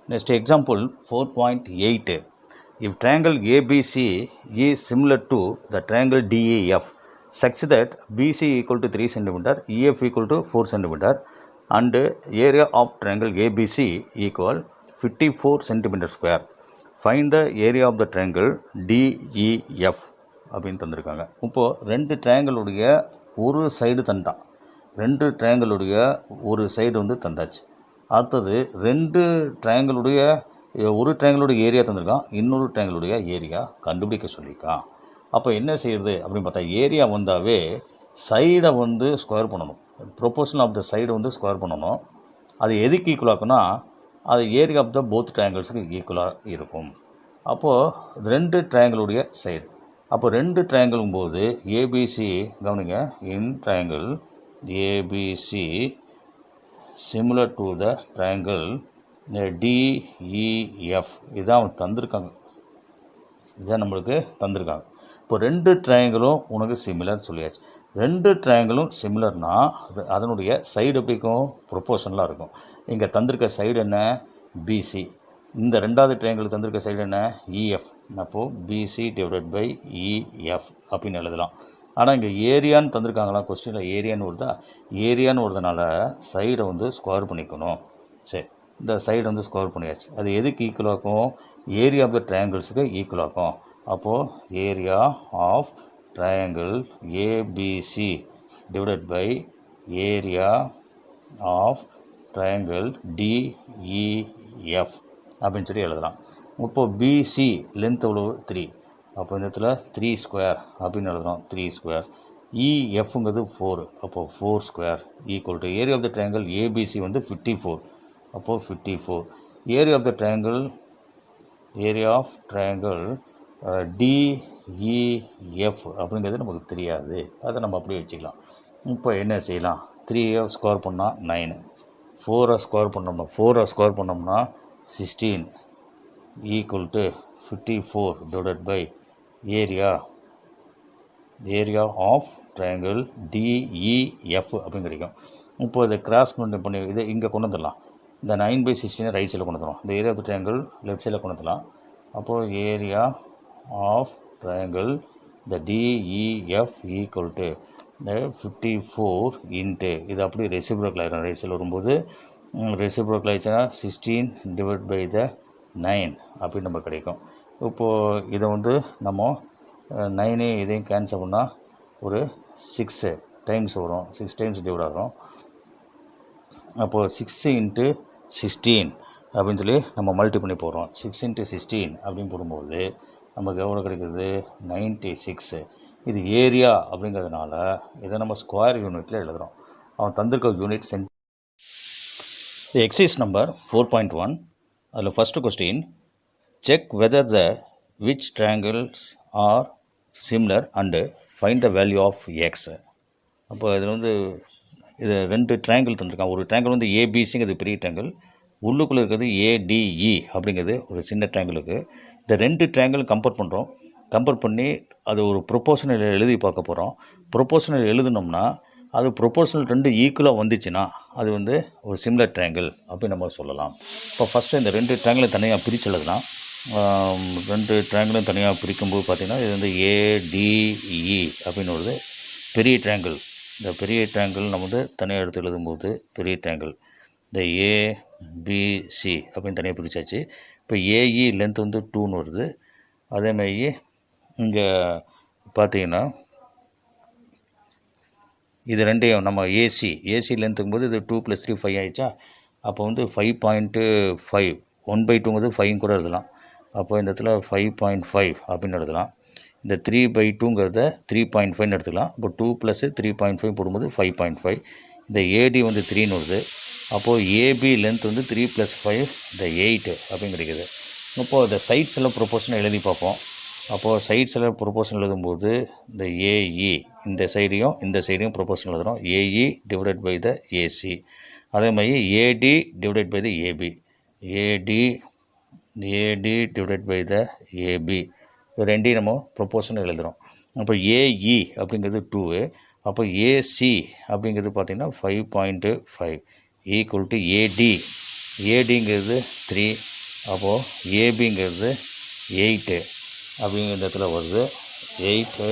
S1: Next example 4.8. If triangle ABC is similar to the triangle DEF such that BC equal to 3 cm, EF equal to 4 cm and area of triangle ABC equal 54 cm square, find the area of the triangle DEF அப்படின்னு தந்திருக்காங்க. இப்போது ரெண்டு ட்ரையாங்கிளுடைய ஒரு side தந்தான். ரெண்டு ட்ரையாங்கிளுடைய ஒரு side வந்து தந்தாச்சு. அடுத்தது ரெண்டு ட்ரையாங்கிளுடைய ஒரு ட்ரையாங்கிளுடைய ஏரியா தந்திருக்கான், இன்னொரு ட்ரையாங்கிளுடைய ஏரியா கண்டுபிடிக்க சொல்லியிருக்கான். அப்போ என்ன செய்யுது அப்படின்னு பார்த்தா ஏரியா வந்தாவே சைடை வந்து ஸ்கொயர் பண்ணணும். ப்ரொபோர்ஷன் ஆஃப் த சைடு வந்து ஸ்கொயர் பண்ணணும். அது எதுக்கு ஈக்குவலாக்குன்னா அது ஏரியா ஆஃப் த போத் ட்ரையாங்கிள்ஸுக்கு ஈக்குவலாக இருக்கும். அப்போது ரெண்டு ட்ரையாங்கிளுடைய சைடு. அப்போ ரெண்டு ட்ரையாங்கிளும் போது ஏபிசி கவனிங்க, இன் triangle ABC similar to the triangle DEF. இதான் தந்திருக்காங்க, இதான் நம்மளுக்கு தந்திருக்காங்க. இப்போ ரெண்டு ட்ரையாங்கிளும் உனக்கு சிமிலர் சொல்லியாச்சு. ரெண்டு ட்ரையாங்கிளும் சிமிலர்னா அதனுடைய சைடு எப்படி இருக்கும்? ப்ரொபோர்ஷனலாக இருக்கும். இங்கே தந்திருக்க சைடு என்ன? பிசி. இந்த ரெண்டாவது ட்ரையாங்கிள் தந்திருக்க சைடு என்ன? இஎஃப். அப்போது பிசி டிவைடட் பை இஎஃப் அப்படின்னு எழுதலாம். ஆனால் இங்கே ஏரியான்னு தந்திருக்காங்களா கொஸ்டினில்? ஏரியான்னு வருதா? ஏரியான்னு வருதுனால சைடை வந்து ஸ்கொயர் பண்ணிக்கணும். சரி, இந்த சைடு வந்து ஸ்கொயர் பண்ணியாச்சு. அது எதுக்கு ஈக்குவலாகும்? ஏரியா ஆஃப் த ட்ரையாங்கிள்ஸுக்கு ஈக்குவலாகும். அப்போது area of triangle ABC divided by area of triangle DEF அப்படின்னு சொல்லி எழுதலாம். இப்போது பிசி லென்த் எவ்வளோ? 3. அப்போ இந்த இடத்துல 3 ஸ்கொயர் அப்படின்னு எழுதுகிறோம். 3 ஸ்கொயர். இஎஃப்ங்கிறது 4. அப்போது 4 square equal to area of the triangle ABC வந்து 54. அப்போது 54. Area of the triangle DEF அப்படிங்கிறது நமக்கு தெரியாது, அதை நம்ம அப்படியே வச்சுக்கலாம். இப்போ என்ன செய்யலாம்? 3 ஸ்கொயர் பண்ணால் 9, 4 ஸ்கொயர் பண்ணோம்னா 16 equal to 54 divided by area of triangle DEF அப்படின்னு கிடைக்கும். இப்போ இதை கிராஸ் பண்ணி இதை இங்கே கொண்டு வந்துடலாம். இந்த 9/16 ரைட் சைடில் கொண்டு வந்துடும். இந்த ஏரியா ஆஃப் ட்ரையாங்கிள் லெஃப்ட் சைடில் கொண்டு வந்துடலாம். அப்போது area of triangle the DEF equal to 54 into இது அப்படியே ரெசிப்ரோக்கல் ஆகிடும். ரைட் சைடில் வரும்போது ரெசிப்ரோக்கல் ஆகிடுச்சுன்னா 16 டிவைட் பை த 9 அப்படின்னு நம்ம கிடைக்கும். இப்போது இதை வந்து நம்ம 9 இதையும் கேன்சல் பண்ணால் ஒரு 6 டைம்ஸ் வரும். 6 டைம்ஸ் டிவைட் ஆகும். அப்போது 6 × 16 அப்படின்னு சொல்லி நம்ம மல்டி பண்ணி போடுறோம். 6 × 16 அப்படின்னு போடும்போது நமக்கு எவ்வளோ கிடைக்குது? 96. இது ஏரியா அப்படிங்கிறதுனால இதை நம்ம ஸ்கொயர் யூனிட்டில் எழுதுகிறோம். அவன் தந்திருக்க யூனிட் சென்ட். Exercise number 4.1. அதில் first question, check whether the which triangles are similar and find the value of x. அப்போ இதில் வந்து இது ரெண்டு ட்ரையாங்கிள் தந்திருக்கான். ஒரு ட்ரையாங்கிள் வந்து ஏபிசிங்கிறது பெரிய ட்ரையாங்கிள், உள்ளுக்குள்ளே இருக்கிறது ஏடிஇ அப்படிங்கிறது ஒரு சின்ன ட்ரையாங்கிள் இருக்குது. இந்த ரெண்டு ட்ரையாங்கிள் கம்பேர் பண்ணுறோம். கம்பேர் பண்ணி அது ஒரு ப்ரொபோஷனல் எழுதி பார்க்க போகிறோம். ப்ரொபோஷனல் எழுதுனோம்னா அது ப்ரொபோஷனல் ரெண்டு ஈக்குவலாக வந்துச்சுன்னா அது வந்து ஒரு சிமிலர் ட்ரையாங்கிள் அப்படின்னு நம்ம சொல்லலாம். இப்போ ஃபஸ்ட்டு இந்த ரெண்டு ட்ரையாங்கிளும் தனியாக பிரித்து எழுதலாம். ரெண்டு ட்ரையாங்கிளும் தனியாக பிரிக்கும்போது பார்த்திங்கன்னா இது வந்து ஏடிஇ அப்படின்னு வருது, பெரிய ட்ரையாங்கிள். இந்த பெரிய ட்ரையாங்கிள் நம்ம வந்து தனியாக எடுத்து எழுதும்போது பெரிய ட்ரையாங்கிள். இந்த ஏபிசி அப்படின்னு தனியாக பிரித்தாச்சு. இப்போ ஏஇ லென்த் வந்து 2ன்னு வருது. அதேமாதிரி இங்கே பார்த்தீங்கன்னா இது ரெண்டையும் நம்ம ஏசி லென்த்துங்கும் போது இது 2 + 3 5 ஆகிடுச்சா. அப்போ வந்து 5.5 1/2ங்கிறது 5 கூட எழுதலாம். அப்போ இந்த இடத்துல 5.5 அப்படின்னு எழுதலாம். இந்த 3/2ங்கிறத 3.5ன்னு எடுத்துக்கலாம். இப்போ 2 + 3.5 போடும்போது 5.5. இந்த ஏடி வந்து 3ன்னு வருது. அப்போது ஏபி லென்த் வந்து 3 + 5 இந்த 8 அப்படின்னு கிடைக்குது. இப்போது இந்த சைட்ஸ் எல்லாம் ப்ரொபோஷனை எழுதி பார்ப்போம். அப்போது சைட்ஸ் எல்லாம் ப்ரொபோஷன் எழுதும்போது இந்த ஏஇ இந்த சைடையும் ப்ரொபோஷன் எழுதுகிறோம். AE divided by the AC. அதே மாதிரி AD divided by the AB. AD divided by the AB. ரெண்டையும் நம்ம ப்ரொபோஷன் எழுதுகிறோம். அப்போ ஏஇ அப்படிங்கிறது 2. அப்போ ஏசி அப்படிங்கிறது பார்த்திங்கன்னா 5.5 ஈக்குவல் டு ஏடிங்கிறது 3. அப்போது ஏபிங்கிறது 8 அப்படிங்கிற இடத்துல வருது. 8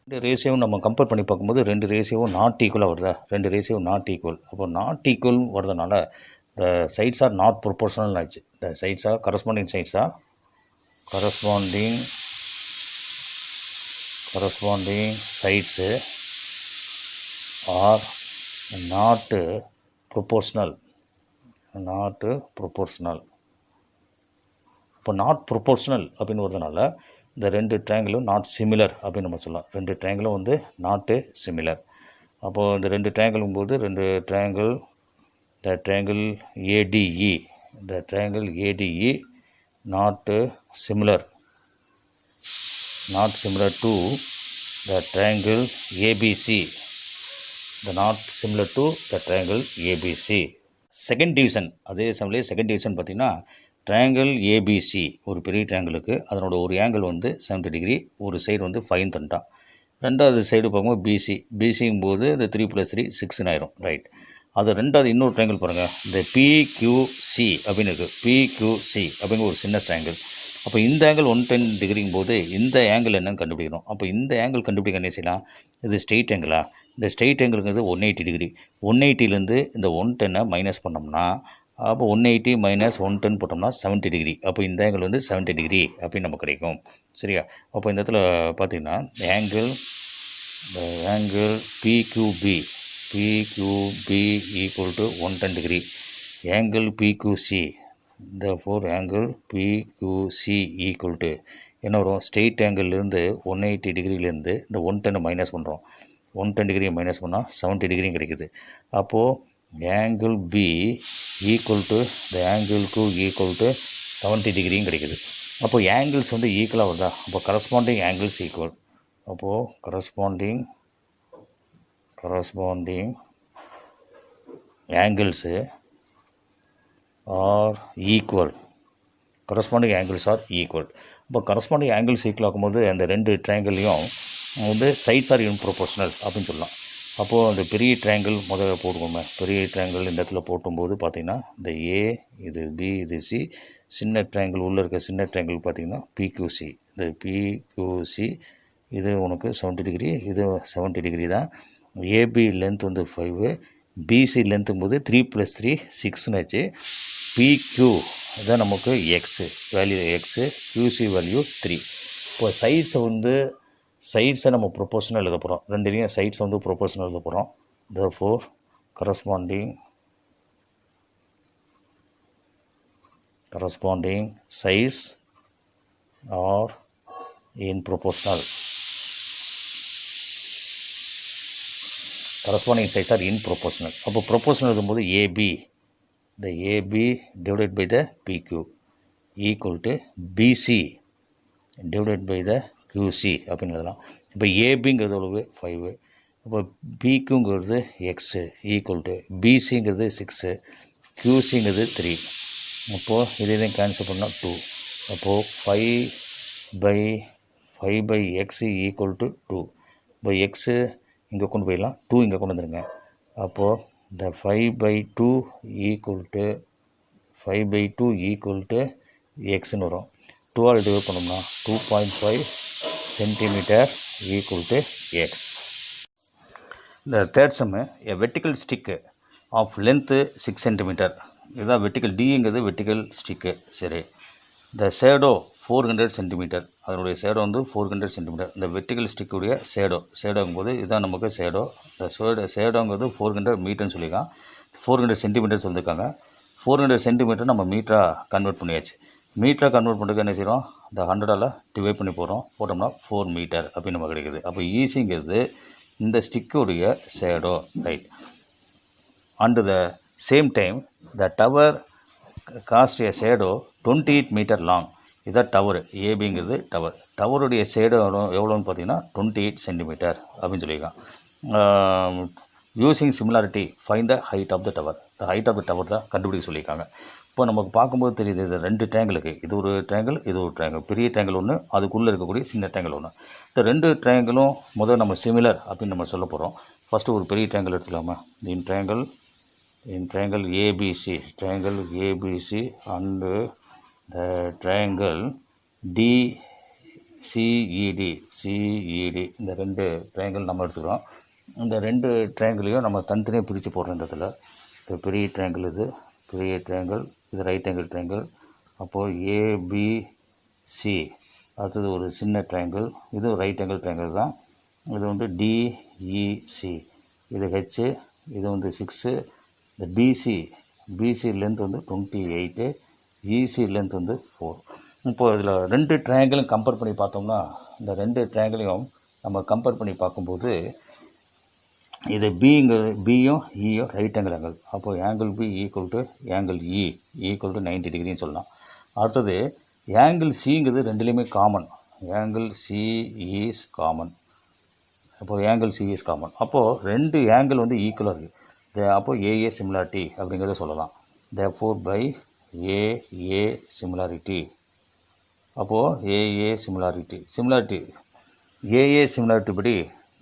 S1: ரெண்டு ரேஷியோவும் நம்ம கம்பேர் பண்ணி பார்க்கும்போது ரெண்டு ரேஷியோவும் நாட் ஈக்குவலாக வருதா. ரெண்டு ரேஷியோவும் நாட் ஈக்குவல். அப்போ நாட் ஈக்குவல் வரதுனால the sides are not proportional ஆயிடுச்சு. The sides are corresponding sides are not proportional. இப்போ நாட் ப்ரொபோர்ஷனல் அப்படின்னு வரதுனால இந்த ரெண்டு ட்ரையாங்கிளும் நாட் சிமிலர் அப்படின்னு நம்ம சொல்லலாம். ரெண்டு ட்ரையாங்கிளும் வந்து நாட்டு சிமிலர். அப்போது இந்த ரெண்டு ட்ரையாங்கிளும் போது the triangle ADE not similar to the triangle ABC. Not similar to the triangle ABC. Second division அதே சமயம் செகண்ட் டிவிஷன் பார்த்திங்கன்னா ட்ரையாங்கிள் ஏபிசி ஒரு பெரிய ட்ரையாங்கிளுக்கு அதனோட ஒரு ஆங்கிள் வந்து 70 டிகிரி, ஒரு சைடு வந்து 5 தண்டான். ரெண்டாவது சைடு பார்க்கும்போது பிசிங்கும் போது இந்த 3 + 3 6ன்னு ஆயிரும். ரைட். அது ரெண்டாவது இன்னொரு ட்ரையாங்கிள் பாருங்கள், இந்த பிக்யூசி அப்படின்னு இருக்குது. பிக்யூசி அப்படிங்கிற ஒரு சின்ன ட்ரையாங்கிள். அப்போ இந்த ஆங்கிள் 110 டிகிரிங்கும் போது இந்த ஆங்கிள் என்னன்னு கண்டுபிடிக்கணும். அப்போ இந்த ஆங்கிள் கண்டுபிடிக்க என்ன செய்யலாம், இது ஸ்ட்ரெயிட் ஆங்கிளா. இந்த ஸ்ட்ரெயிட் ஆங்கிளுங்கிறது 180 டிகிரி. 180லேருந்து இந்த 110 மைனஸ் பண்ணோம்னா அப்போ 180 - 110 போட்டோம்னா 70 டிகிரி. அப்போ இந்த ஆங்கிள் வந்து 70 டிகிரி அப்படின்னு நமக்கு கிடைக்கும். சரியா. அப்போ இந்த இடத்துல பார்த்திங்கன்னா angle PQB equal to 110 degree. Angle PQC angle PQC equal to என்ன வரும், ஸ்ட்ரெயிட் ஆங்கிள்லேருந்து 180 டிகிரிலேருந்து இந்த 110 மைனஸ் பண்ணுறோம். 110 டிகிரியை மைனஸ் பண்ணால் 70 டிகிரியும் கிடைக்குது. அப்போது angle B equal to the angle Q equal to 70 டிகிரியும் கிடைக்குது. அப்போது ஆங்கிள்ஸ் வந்து ஈக்குவலாக வருதா. அப்போ கரஸ்பாண்டிங் ஆங்கிள்ஸ் ஈக்குவல். அப்போது கரஸ்பாண்டிங் ஆங்கிள்ஸு ஆர் ஈக்குவல். இப்போ கரஸ்பாண்டிங் ஆங்கிள்ஸ் ஈக்குவல் ஆகும்போது அந்த ரெண்டு ட்ரையாங்கிளையும் வந்து சைட்ஸ் ஆர் இன் ப்ரொபோர்ஷனல் அப்படின்னு சொல்லலாம். அப்போது அந்த பெரிய ட்ரையாங்கிள் முதல்ல போடுவோமே, பெரிய ட்ரையாங்கிள் இந்த இடத்துல போட்டும்போது பார்த்திங்கன்னா இந்த ஏ இது பி இது சி, சின்ன ட்ரையாங்கிள் உள்ளே இருக்க சின்ன ட்ரையாங்கிள் பார்த்திங்கன்னா பிக்யூசி. இந்த பிக்யூசி இது உனக்கு 70 டிகிரி, இது 70 டிகிரி தான். ஏபி லென்த் வந்து 5, பிசி லென்த்தும் போது 3 + 3 6ன்னு ஆச்சு. பிக்யூ இதான் நமக்கு வேல்யூ எக்ஸு, கியூசி வேல்யூ 3. இப்போ சைட்ஸை நம்ம ப்ரொபோர்ஷனல் எழுத போகிறோம். ரெண்டுலேயும் சைட்ஸ் வந்து ப்ரொபோர்ஷனல் எழுத போகிறோம். therefore corresponding sides are in proportional. அப்போ ப்ரொபோர்ஷனல் எழுதும்போது AB, the AB divided by the PQ. equal to BC divided by the QC அப்படின்னு எழுதலாம். இப்போ ஏபிங்கிறது எவ்வளவு 5, இப்போ பிக்குங்கிறது எக்ஸு ஈக்குவல் டு பிசிங்கிறது 6, QCங்கிறது 3. அப்போது இதையும் கேன்சல் பண்ணால் 2. அப்போது 5 by x ஈக்குவல் டு 2. இப்போ எக்ஸு இங்கே கொண்டு போயிடலாம், 2 இங்கே கொண்டு வந்துடுங்க. அப்போது இந்த 5/2 ஈக்குவல் டு எக்ஸ்ன்னு வரும். 12 டிவைட் பண்ணோம்னா 2.5 சென்டிமீட்டர் ஈக்குவல் டு எக்ஸ். இந்த third sum a vertical stick of length 6 centimetre. இதுதான் வெர்டிக்கல், டிங்கிறது வெர்டிக்கல் ஸ்டிக்கு. சரி, த ஷேடோ 400 சென்டிமீட்டர். அதனுடைய ஷேடோ வந்து 400 சென்டிமீட்டர். இந்த வெர்டிக்கல் ஸ்டிக்குடைய ஷேடோங்கும்போது இதுதான் நமக்கு ஷேடோ. இந்த ஷேடோங்கிறது 400 மீட்டர்னு சொல்லியிருக்கான், 400 சென்டிமீட்டர் சொல்லியிருக்காங்க. 400 சென்டிமீட்டர் நம்ம மீட்டராக கன்வெர்ட் பண்ணியாச்சு. மீட்டராக கன்வெர்ட் பண்ணுறதுக்கு என்ன செய்கிறோம், இந்த 100ஆல் டிவைட் பண்ணி போட்டோம்னா 4 மீட்டர் அப்படின்னு நம்ம கிடைக்குது. அப்போ ஈஸிங்கிறது இந்த ஸ்டிக்குடைய shadow, right. And the same time the tower cast a shadow 28 metre long. இதான் டவர், ஏபிங்கிறது டவர். டவருடைய ஷேடோ எவ்வளோன்னு பார்த்தீங்கன்னா 28 சென்டிமீட்டர் அப்படின்னு சொல்லியிருக்காங்க. Using similarity find the height of the tower. The height of the tower தான் கண்டுபிடிக்க சொல்லியிருக்காங்க. இப்போ நமக்கு பார்க்கும்போது தெரியுது, இது 2 ட்ரையாங்கிள் இருக்குது. இது ஒரு ட்ரையாங்கிள், இது ஒரு ட்ரையாங்கிள். பெரிய ட்ரையாங்கிள் ஒன்று, அதுக்குள்ளே இருக்கக்கூடிய சின்ன ட்ரையாங்கிள் ஒன்று. இந்த 2 ட்ரையாங்கிளும் முதல் நம்ம சிமிலர் அப்படின்னு நம்ம சொல்ல போகிறோம். ஃபஸ்ட்டு ஒரு பெரிய ட்ரையாங்கிள் எடுத்துக்கலாமா. In triangle ABC and the triangle DCED இந்த 2 ட்ரையாங்கிள் நம்ம எடுத்துக்கிறோம். இந்த 2 ட்ரையாங்கிளையும் நம்ம தனித்தனியாக பிரித்து போடுறோம். இந்த இடத்துல இப்போ பெரிய ட்ரையாங்கிள், இது ரைட் ஆங்கிள் ட்ரையாங்கிள். அப்போது ஏபிசி. அடுத்தது ஒரு சின்ன ட்ரையாங்கிள், இது ரைட் ஆங்கிள் ட்ரையாங்கிள் தான். இது வந்து டிஇசி, இது ஹெச், இது வந்து 6. இந்த பிசி லென்த் வந்து 28, இசி லென்த் வந்து 4. இப்போ இதில் 2 ட்ரையாங்கிளும் கம்பேர் பண்ணி பார்த்தோம்னா, இந்த 2 ட்ரையாங்கிளையும் நம்ம கம்பேர் பண்ணி பார்க்கும்போது இது பியும் இயும் ரைட் ஆங்கிள். அப்போது angle B equal to angle E equal to 90 டிகிரின்னு சொல்லலாம். அடுத்தது ஆங்கிள் சிங்கிறது ரெண்டுலேயுமே common. Angle C is common. அப்போது ஆங்கிள் சி இஸ் காமன். அப்போது 2 ஆங்கிள் வந்து ஈக்குவலாக இருக்குது. அப்போது ஏஏ சிமிலாரிட்டி அப்படிங்கிறத சொல்லலாம். Therefore by AA similarity. அப்போது ஏஏ சிமிலாரிட்டி படி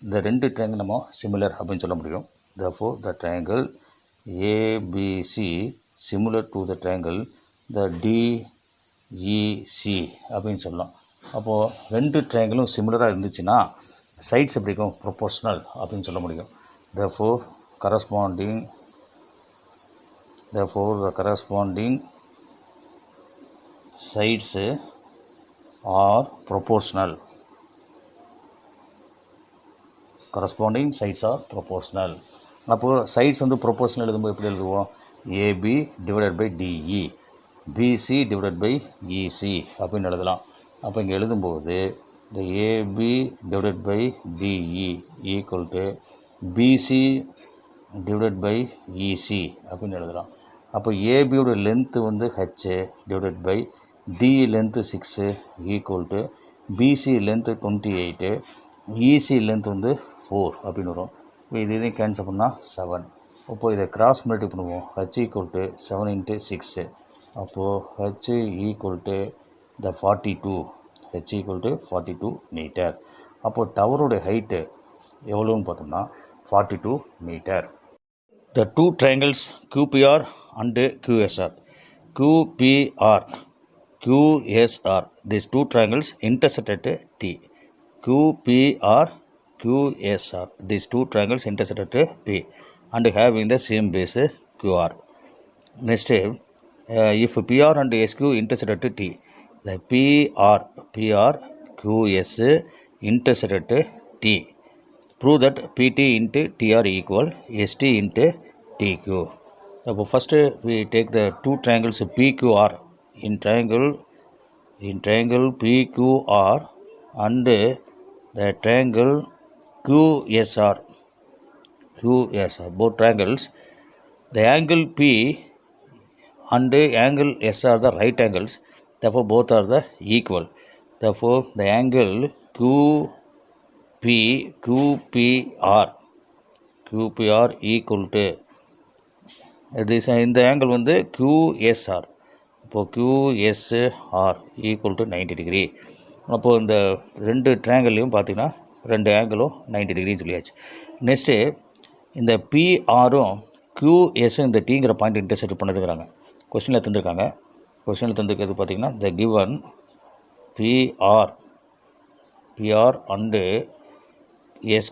S1: இந்த 2 ட்ரையாங்கிள் நம்ம சிமிலர் அப்படின்னு சொல்ல முடியும். therefore the triangle ABC similar to the triangle the DEC அப்படின்னு சொல்லலாம். அப்போது 2 ட்ரையாங்கிளும் சிமிலராக இருந்துச்சுன்னா சைட்ஸ் எப்படி இருக்கும், ப்ரொபோர்ஷனல் அப்படின்னு சொல்ல முடியும். therefore the corresponding sides are proportional. அப்போது சைட்ஸ் வந்து ப்ரொபோர்ஷனல் எழுதும்போது எப்படி எழுதுவோம், AB divided by DE, BC divided by EC அப்படின்னு எழுதலாம். அப்போ இங்கே எழுதும்போது இந்த AB divided by DE equal to BC divided by EC அப்படின்னு எழுதலாம். அப்போ ஏபியோட லென்த்து வந்து h divided by DE length 6 equal to BC length 28, EC length வந்து 4 அப்படின்னு வரும். இப்போ இதையும் கேன்சல் பண்ணால் 7. அப்போது இதை கிராஸ் மல்டிப்ளை பண்ணுவோம். H equal to 7 × 6. அப்போது h equal to the 42 metre. அப்போது டவருடைய ஹைட்டு எவ்வளோன்னு பார்த்தோம்னா 42 metre. The 2 triangles QPR and QSR. These 2 triangles intersect at T. QPR, QSR. These 2 triangles intersect at P and having the same base QR. Next, if PR and SQ intersect at T, the PR, QS intersect at T. Prove that PT into TR equal ST into TQ. So first we take the 2 triangles PQR. In triangle PQR and the triangle QSR, both triangles, the angle P and angle S are the right angles. therefore both are the equal. Therefore the angle QPR equal to this இந்த angle வந்து QSR. இப்போது QSR equal to 90 degree. அப்போது இந்த ரெண்டு ட்ரையாங்கிள்லையும் பார்த்தீங்கன்னா ரெண்டு ஆங்கிளும் 90 டிகிரின்னு சொல்லியாச்சு. Next இந்த பிஆரும் QSம் இந்த டீங்கிற பாயிண்ட் இன்டர்செக்ட் பண்ணதுங்கிறாங்க. கொஸ்டினில் தந்துருக்காங்க. கொஸ்டினில் தந்துருக்கிறது பார்த்தீங்கன்னா the given PR and QS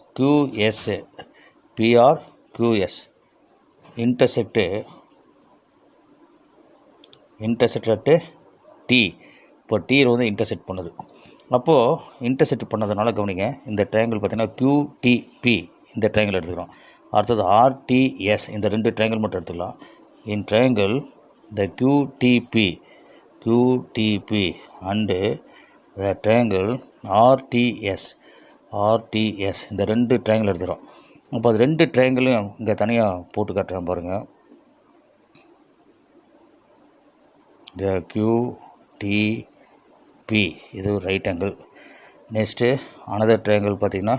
S1: QS intersect at T. இப்போ டீயில் வந்து இன்டர்செக்ட் பண்ணுது. அப்போது இன்டர்செக்ட் பண்ணதுனால கவனிங்க, இந்த ட்ரையாங்கிள் பார்த்திங்கன்னா QTP இந்த ட்ரையாங்கிள் எடுத்துக்கிறோம். அடுத்தது RTS இந்த ரெண்டு ட்ரையாங்கிள் மட்டும் எடுத்துக்கலாம். இன் triangle the QTP and the triangle RTS இந்த ரெண்டு ட்ரையாங்கிள் எடுத்துக்கிறோம். அப்போ அது ரெண்டு ட்ரையாங்கிளையும் இங்கே தனியாக போட்டு காட்டுறேன் பாருங்கள். த QTP இது right angle. Next another triangle பார்த்திங்கன்னா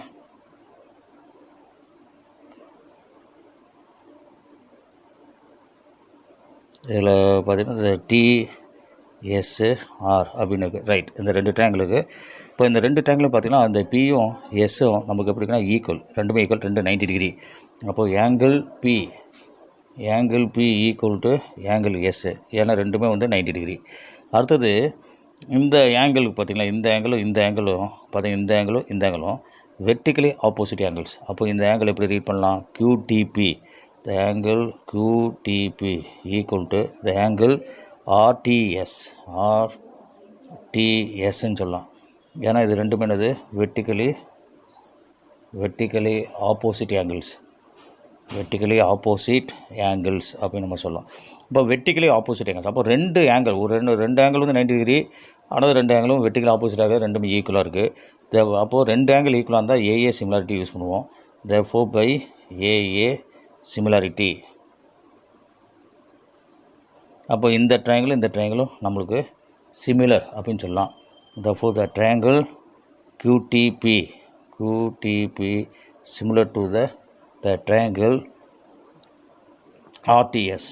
S1: இதில் பார்த்திங்கன்னா இந்த TSR அப்படின்னு இருக்குது. ரைட், இந்த ரெண்டு ட்ரையாங்கிளுக்கு. இப்போ இந்த ரெண்டு ட்ரையாங்கிளும் பார்த்திங்கன்னா அந்த பியும் எஸ்ஸும் நமக்கு எப்படி இருக்குன்னா ஈக்குவல், ரெண்டுமே ஈக்குவல், ரெண்டு 90 டிகிரி. அப்போது angle P equal to angle S, ஏன்னா ரெண்டுமே வந்து 90 டிகிரி. அடுத்தது இந்த ஆங்கிளுக்கு பார்த்திங்கன்னா இந்த ஆங்கிளும் பார்த்திங்கன்னா இந்த ஆங்கிளும் வெர்டிக்கலி ஆப்போசிட் ஆங்கிள்ஸ். அப்போ இந்த ஆங்கிள் எப்படி ரீட் பண்ணலாம்? QTP, the angle QTP equal to the angle RTSன்னு சொல்லலாம். ஏன்னா இது ரெண்டுமே என்னது வெர்டிக்கலி ஆப்போசிட் ஆங்கிள்ஸ் அப்படின்னு நம்ம சொல்லலாம். இப்போ வெர்டிக்கலி ஆப்போசிட் ஆங்கிள்ஸ், அப்போ ரெண்டு ஆங்கிள் ரெண்டு ஆங்கிள் வந்து 90 டிகிரி, ஆனால் ரெண்டு ஆங்கிளும் வெர்டிக்கலி ஆப்போசிட்டாக ரெண்டுமே ஈக்குவலாக இருக்குது. அப்போது ரெண்டு ஆங்கிள் ஈக்குவலாக இருந்தால் AA சிமிலாரிட்டி யூஸ் பண்ணுவோம். therefore by AA similarity. அப்போ இந்த ட்ரையாங்கிளும் நம்மளுக்கு சிமிலர் அப்படின்னு சொல்லலாம். therefore the triangle QTP similar to the triangle RTS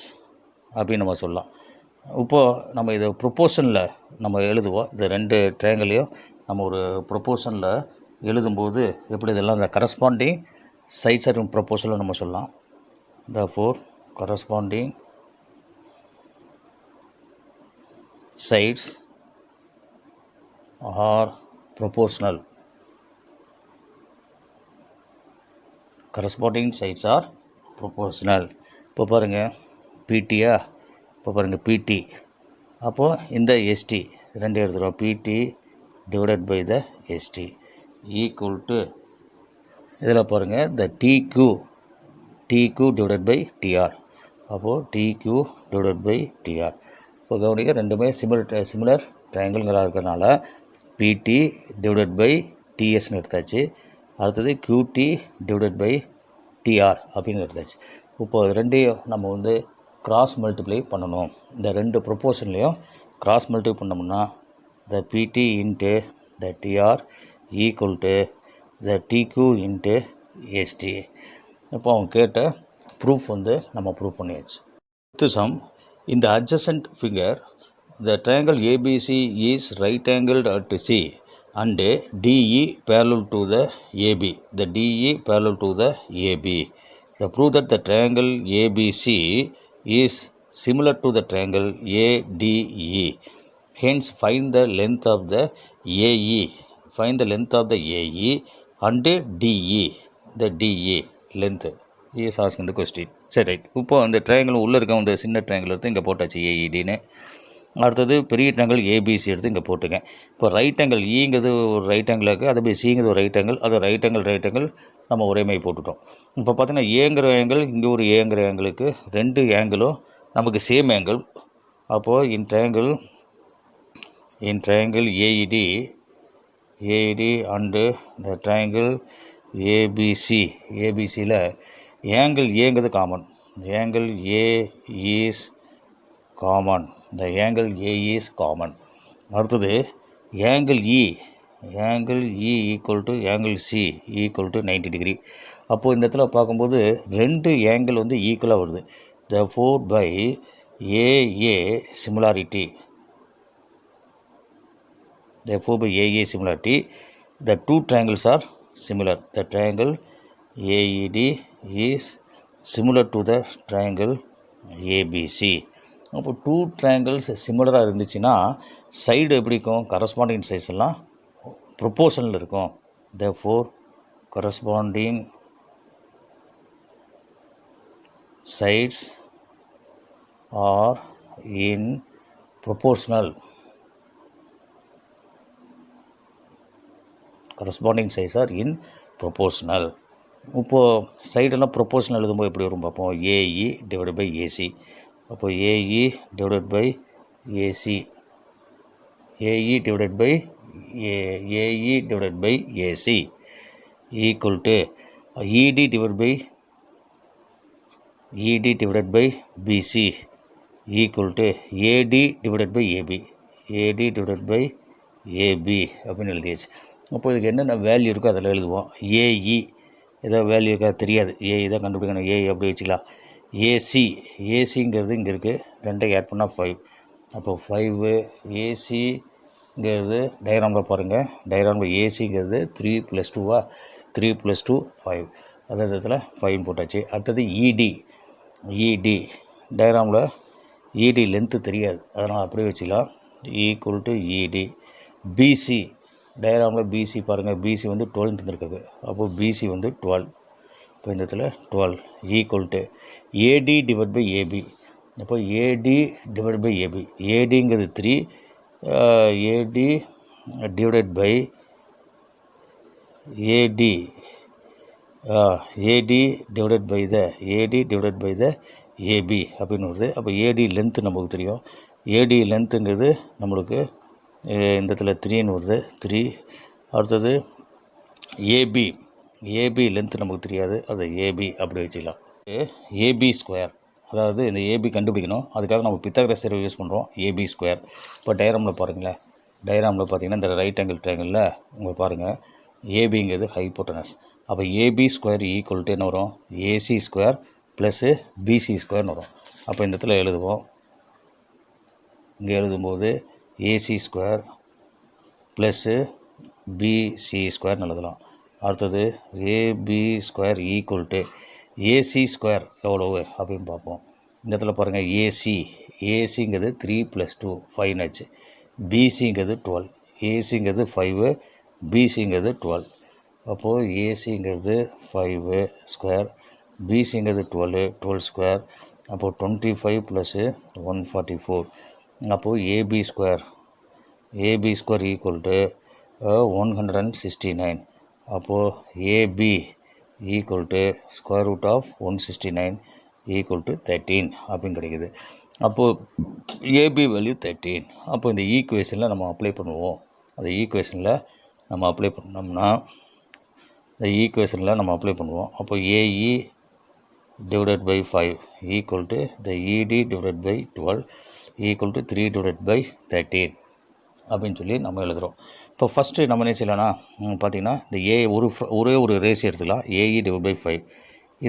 S1: அப்படின்னு நம்ம சொல்லலாம். இப்போது நம்ம இதை ப்ரொப்போர்ஷனில் நம்ம எழுதுவோம். இந்த ரெண்டு ட்ரையாங்கிளையும் நம்ம ஒரு ப்ரொப்போர்ஷனில் எழுதும்போது எப்படி இதெல்லாம் இந்த கரஸ்பாண்டிங் சைட்ஸ் ஆர் ப்ரொப்போர்ஷனில் நம்ம சொல்லலாம். therefore corresponding sides are proportional. corresponding sides are proportional. இப்போ பாருங்கள் பிடியா, இப்போ பாருங்கள் பிடி, அப்போது இந்த எஸ்டி ரெண்டு எடுத்துக்கிறோம். PT divided by the ST equal to இதில் பாருங்கள் the TQ divided by TR. அப்போது டிக்யூ டிவைடட் பை டிஆர். இப்போ கவனிக்க ரெண்டுமே சிமிலர் ட்ரையாங்கிள்ங்கிறா இருக்கிறனால பிடி டிவைடட் பை டிஎஸ்ன்னு எடுத்தாச்சு. அடுத்தது QT டிவைடட் பை TR அப்படின்னு எடுத்தாச்சு. இப்போ ரெண்டையும் நம்ம வந்து கிராஸ் மல்டிப்ளை பண்ணணும். இந்த ரெண்டு ப்ரொப்போர்ஷன்லேயும் கிராஸ் மல்டிப்ளை பண்ணோம்னா த PT into the TR equal to the TQ into ST. இப்போ அவங்க கேட்ட ப்ரூஃப் வந்து நம்ம ப்ரூஃப் பண்ணியாச்சு. சம் இந்த adjacent figure the triangle ABC is right angled at C and DE parallel to the AB. The DE parallel to the AB. The prove that the triangle ABC is similar to the triangle ADE. Hence find the length of the AE. Find the length of the AE and DE. The DE length. He is asking the question. சரி, right. இப்போ அந்த triangle உள்ளே இருக்க அந்த சின்ன triangle எடுத்து இங்கே போட்டாச்சு AEDன்னு. அடுத்தது பெரிய ட்ரையாங்கிள் ABC எடுத்து இங்கே போட்டுக்கேன். இப்போ ரைட் ஆங்கிள் ஈங்கிறது ஒரு ரைட் ஆங்கிள் இருக்குது, அதே போய் சிங்கிறது ஒரு ரைட் ஆங்கிள், அது ரைட் ஆங்கிள் நம்ம ஒரே மாதிரி போட்டுட்டோம். இப்போ பார்த்தீங்கன்னா ஏங்கிற ஆங்கிள் இங்கே ஒரு ஏங்கிற ஆங்கிளுக்கு ரெண்டு ஆங்கிளும் நமக்கு சேம் ஆங்கிள். அப்போது இன் ட்ரையாங்கிள் AED அண்டு இந்த ட்ரையாங்கிள் ABCயில் ஆங்கிள் ஏங்கிறது common. Angle A is common. The angle A is common. அடுத்தது angle E equal to angle C equal to 90 degree. அப்போது இந்த இடத்துல பார்க்கும்போது ரெண்டு ஆங்கிள் வந்து ஈக்குவலாக வருது. therefore by AA similarity the two triangles are similar. The triangle AED is similar to the triangle ABC. அப்போ டூ ட்ரையாங்கிள்ஸ் சிமிலராக இருந்துச்சுன்னா சைடு எப்படி இருக்கும், கரஸ்பாண்டிங் சைஸ் எல்லாம் ப்ரொப்போர்ஷனில் இருக்கும். therefore corresponding sides are in proportional. corresponding sides are in proportional. இப்போது சைடெல்லாம் proportional எழுதும்போது எப்படி வரும் பார்ப்போம். AE divided by AC. அப்போது AE divided by AC equal to ED divided by BC equal to AD divided by AB அப்படின்னு எழுதியாச்சு. அப்போ இதுக்கு என்னென்ன வேல்யூ இருக்கோ அதில் எழுதுவோம். ஏஇ ஏதோ வேல்யூ இருக்கா தெரியாது, ஏஇ தான் கண்டுபிடிக்கணும். ஏஇ அப்படி வச்சுக்கலாம். ஏசிங்கிறது இங்கே இருக்குது, ரெண்டையும் ஆட் பண்ணால் 5. அப்போ 5 ஏசிங்கிறது டயக்ராமில் பாருங்கள். டயக்ராமில் ஏசிங்கிறது 3 + 2 3 + 2 5. அதாவது இதில் 5 போட்டாச்சு. அடுத்தது இடி டயக்ராமில் இடி லென்த்து தெரியாது, அதனால் அப்படியே வச்சுக்கலாம். ஈக்குவல் டு இடி. பிசி டயக்ராமில் பிசி பாருங்கள், பிசி வந்து 12 தந்துருக்குது. அப்போது பிசி வந்து 12. இப்போ இந்த இடத்துல 12 equal to AD divide by AB. அப்போ ஏடி டிவைட் பை ஏபி, ஏடிங்கிறது 3, AD divided by AD divided by the AB அப்படின்னு வருது. அப்போ ஏடி லென்த்து நமக்கு தெரியும். ஏடி லென்த்துங்கிறது நம்மளுக்கு இந்த இடத்துல 3ன்னு வருது, 3. அடுத்தது ஏபி லென்த்து நமக்கு தெரியாது, அது ஏபி அப்படி வச்சுக்கலாம். ஏபி ஸ்கொயர், அதாவது இந்த ஏபி கண்டுபிடிக்கணும், அதுக்காக நம்ம பித்தாகரஸ் தேற்றம் யூஸ் பண்ணுறோம். AB square. இப்போ டயக்ராமில் பாருங்களேன். டயக்ராமில் பார்த்தீங்கன்னா இந்த ரைட் ஆங்கிள் ட்ரையாங்கிளில் உங்களுக்கு பாருங்கள், ஏபிங்கிறது ஹைப்போட்டனஸ். அப்போ ஏபி ஸ்கொயர் ஈக்குவல் டு என்ன வரும், ஏசி ஸ்கொயர் ப்ளஸ்ஸு பிசி ஸ்கொயர்னு வரும். அப்போ இந்த இடத்துல எழுதுவோம். இங்கே எழுதும்போது ஏசி ஸ்கொயர் ப்ளஸ்ஸு பிசி ஸ்கொயர்னு எழுதலாம். அடுத்தது AB square equal to AC square எவ்வளவு அப்படின்னு பார்ப்போம். இந்த இடத்துல பாருங்கள், ஏசிங்கிறது 3 + 2 5 ஆச்சு. பிசிங்கிறது 12, ஏசிங்கிறது 5, பிசிங்கிறது 12. அப்போது ஏசிங்கிறது 5 ஸ்கொயர், பிசிங்கிறது 12 ஸ்கொயர். அப்போது 25 + 144. அப்போது ஏபி ஸ்கொயர் ஈக்குவல் டு 169. அப்போது AB equal to square root of 169 equal to 13 அப்படின்னு கிடைக்குது. அப்போது ஏபி வேல்யூ 13. அப்போ இந்த ஈக்குவேஷனில் நம்ம அப்ளை பண்ணுவோம். அந்த ஈக்குவேஷனில் நம்ம அப்ளை பண்ணோம்னா அப்போ AE divided by 5 equal to the ED divided by 12 equal to 3 divided by 13 அப்படின்னு சொல்லி நம்ம எழுதுகிறோம். இப்போ ஃபஸ்ட்டு நம்ம என்ன செய்யலாம்னா பார்த்திங்கன்னா, இந்த ஒரே ஒரு ரேஷியோ எடுத்துக்கலாம். ஏஇ டிவைட் பை 5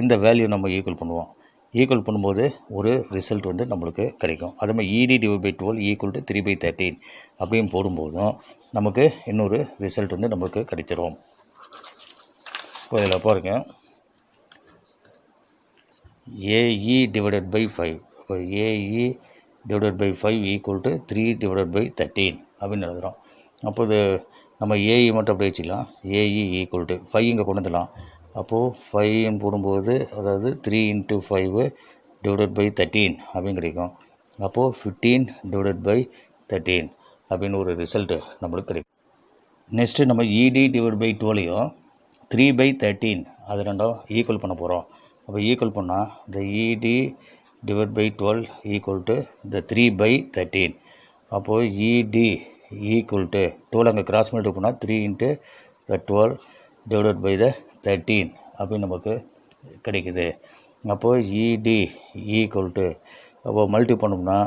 S1: இந்த வேல்யூ நம்ம ஈக்குவல் பண்ணுவோம். ஈக்குவல் பண்ணும்போது ஒரு ரிசல்ட் வந்து நம்மளுக்கு கிடைக்கும். அதே மாதிரி இடி டிவைட் பை 12 ஈக்குவல் டு 3/13 அப்படின்னு போடும்போதும் நமக்கு இன்னொரு ரிசல்ட் வந்து நம்மளுக்கு கிடைச்சிரும். இப்போ இதில் பாருங்கள், ஏஇ டிவைடட் பை 5. இப்போ AE divided by 5 equal to 3 divided by 13 அப்படின்னு எழுதுகிறோம். அப்போது நம்ம ஏஇ மட்டும் அப்படி வச்சுக்கலாம். ஏஇ ஈக்குவல் டு 5 இங்கே கொண்டு வந்துடலாம். அப்போது 5 போடும்போது அதாவது 3 × 5 டிவைடட் பை 13 அப்படின்னு கிடைக்கும். அப்போது 15 டிவைடட் பை 13 அப்படின்னு ஒரு ரிசல்ட்டு நம்மளுக்கு கிடைக்கும். நெக்ஸ்ட்டு நம்ம இடி டிவைட் பை 12ஐயும் 3/13 அது ரெண்டும் ஈக்குவல் பண்ண போகிறோம். அப்போ ஈக்குவல் பண்ணால் இந்த இடி டிவைட் பை 12 ஈக்குவல் டு இந்த 3/13. அப்போது இடி ஈக்குவல் டு 12 அங்கே கிராஸ் மல்டிப்ளை பண்ணால் 3 × 12 டிவைடட் பை 13 அப்படின்னு நமக்கு கிடைக்குது. அப்போது இடி ஈக்குவல் டு அப்போது மல்டிப்ளை பண்ணோம்னா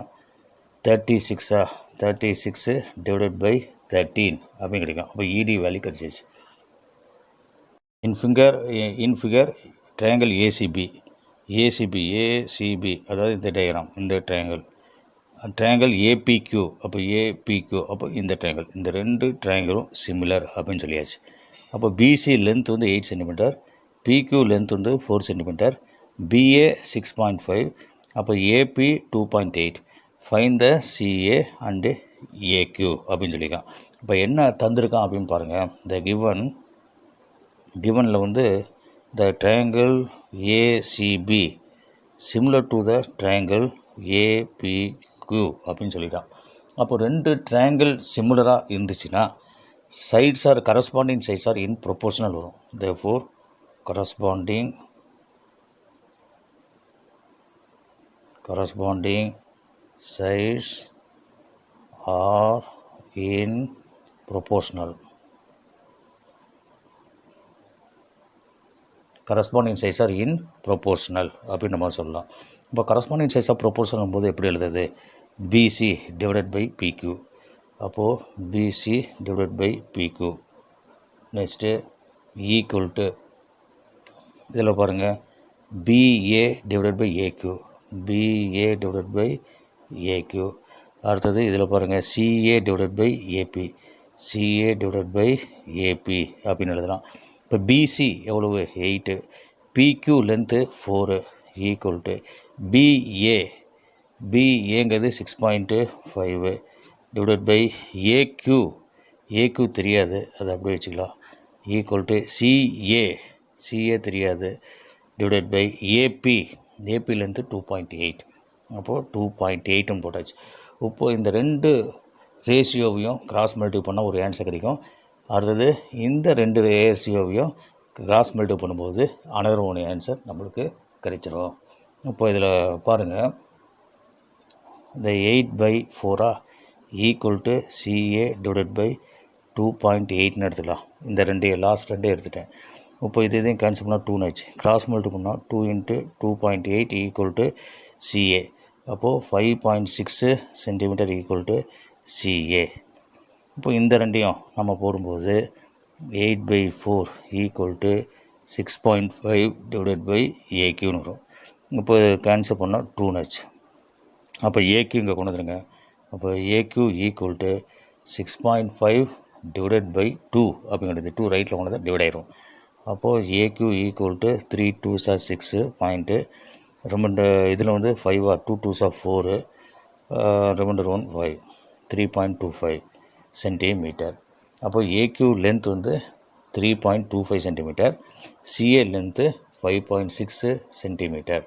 S1: 36 36 டிவைடட் பை 13 அப்படின்னு கிடைக்கும். அப்போ இடி வேல்யூ கிடச்சிச்சு. இன் ஃபிகர் ட்ரையாங்கிள் ஏசிபி அதாவது இந்த டயக்ராம், இந்த ட்ரையாங்கிள் ஏபிக்யூ, அப்போ ஏபிக்யூ, அப்போ இந்த ட்ரையாங்கிள், இந்த ரெண்டு ட்ரையாங்கிளும் சிமிலர் அப்படின்னு சொல்லியாச்சு. அப்போ பிசி லென்த் வந்து 8 சென்டிமீட்டர், பிக்யூ லென்த் வந்து 4 சென்டிமீட்டர், பிஏ 6.5, அப்போ AB 2.8, find the CA and AQ அப்படின்னு சொல்லியிருக்கான். இப்போ என்ன தந்திருக்கான் அப்படின்னு பாருங்கள். த கிவனில் வந்து the triangle ACB similar to the triangle ABQ அப்படின்னு சொல்லிட்டான். அப்போ ரெண்டு ட்ரையாங்கிள் சிமிலராக இருந்துச்சுன்னா corresponding sides are in proportional வரும். therefore corresponding sides are in proportional. Corresponding சைஸ் ஆர் இன் ப்ரொபோர்ஷனல் அப்படின்னு நம்ம சொல்லலாம். இப்போ கரஸ்பாண்டிங் சைஸ் ஆஃப் ப்ரொபோர்ஷனல் போது எப்படி எழுதுறது? BC divided by PQ. அப்போது BC divided by PQ. Next equal to இதில் பாருங்கள் BA divided by AQ, BA divided by AQ. அடுத்தது இதில் பாருங்கள் CA divided by AB, CA divided by AB அப்படின்னு எழுதலாம். இப்போ பிசி எவ்வளவு? 8, பிக்யூ லென்த்து 4 ஈக்குவல் டு பிஏங்கிறது 6.5 டிவைடட் பை ஏக்யூ தெரியாது, அது அப்படியே வச்சுக்கலாம், ஈக்குவல் டு சிஏ தெரியாது டிவைடட் பை ஏபி லென்த்து 2.8. அப்போது 2.8ன்னு போட்டாச்சு. இப்போது இந்த ரெண்டு ரேஷியோவையும் கிராஸ் மல்டிப்ளை பண்ணால் ஒரு ஆன்சர் கிடைக்கும். அடுத்தது இந்த ரெண்டு ரேஷியோவையும் கிராஸ் மல்டிப்ளை பண்ணும்போது அனதர் ஒன் ஆன்சர் நம்மளுக்கு கிடைச்சிரும். இப்போ இதில் பாருங்கள், இந்த 8/4 equal to CA divided by 2.8ன்னு எடுத்துக்கலாம். இந்த லாஸ்ட் ரெண்டே எடுத்துட்டேன். இப்போ இதையும் கேன்சல் பண்ணால் 2ன்னு ஆச்சு. கிராஸ் மல்டிப்ளை பண்ணால் 2 × 2.8 ஈக்குவல் டு சிஏ. அப்போது 5.6 சென்டிமீட்டர் ஈக்குவல் டு சிஏ. இப்போ இந்த ரெண்டையும் நம்ம போடும்போது 8/4 ஈக்குவல் டு 6.5 டிவைடட் பை ஏக்யூன்னு வரும். இப்போ கேன்சல் பண்ணால் 2ன்னு ஆச்சு. அப்போ ஏக்யூ இங்கே கொண்டு வந்துடுங்க. அப்போ AQ equal to 6.5 divided by 2 அப்படிங்கிறது 2 ரைட்டில் கொண்டு வந்து டிவைட் ஆயிரும். அப்போது AQ equal to 3 2s are 6 point, remainder இதில் வந்து 5 2 2s are 4, ரிமைண்டர் 1 5, 3.25 சென்டிமீட்டர். அப்போ ஏக்யூ லென்த் வந்து 3.25 சென்டிமீட்டர், சிஏ லென்த்து 5.6 சென்டிமீட்டர்.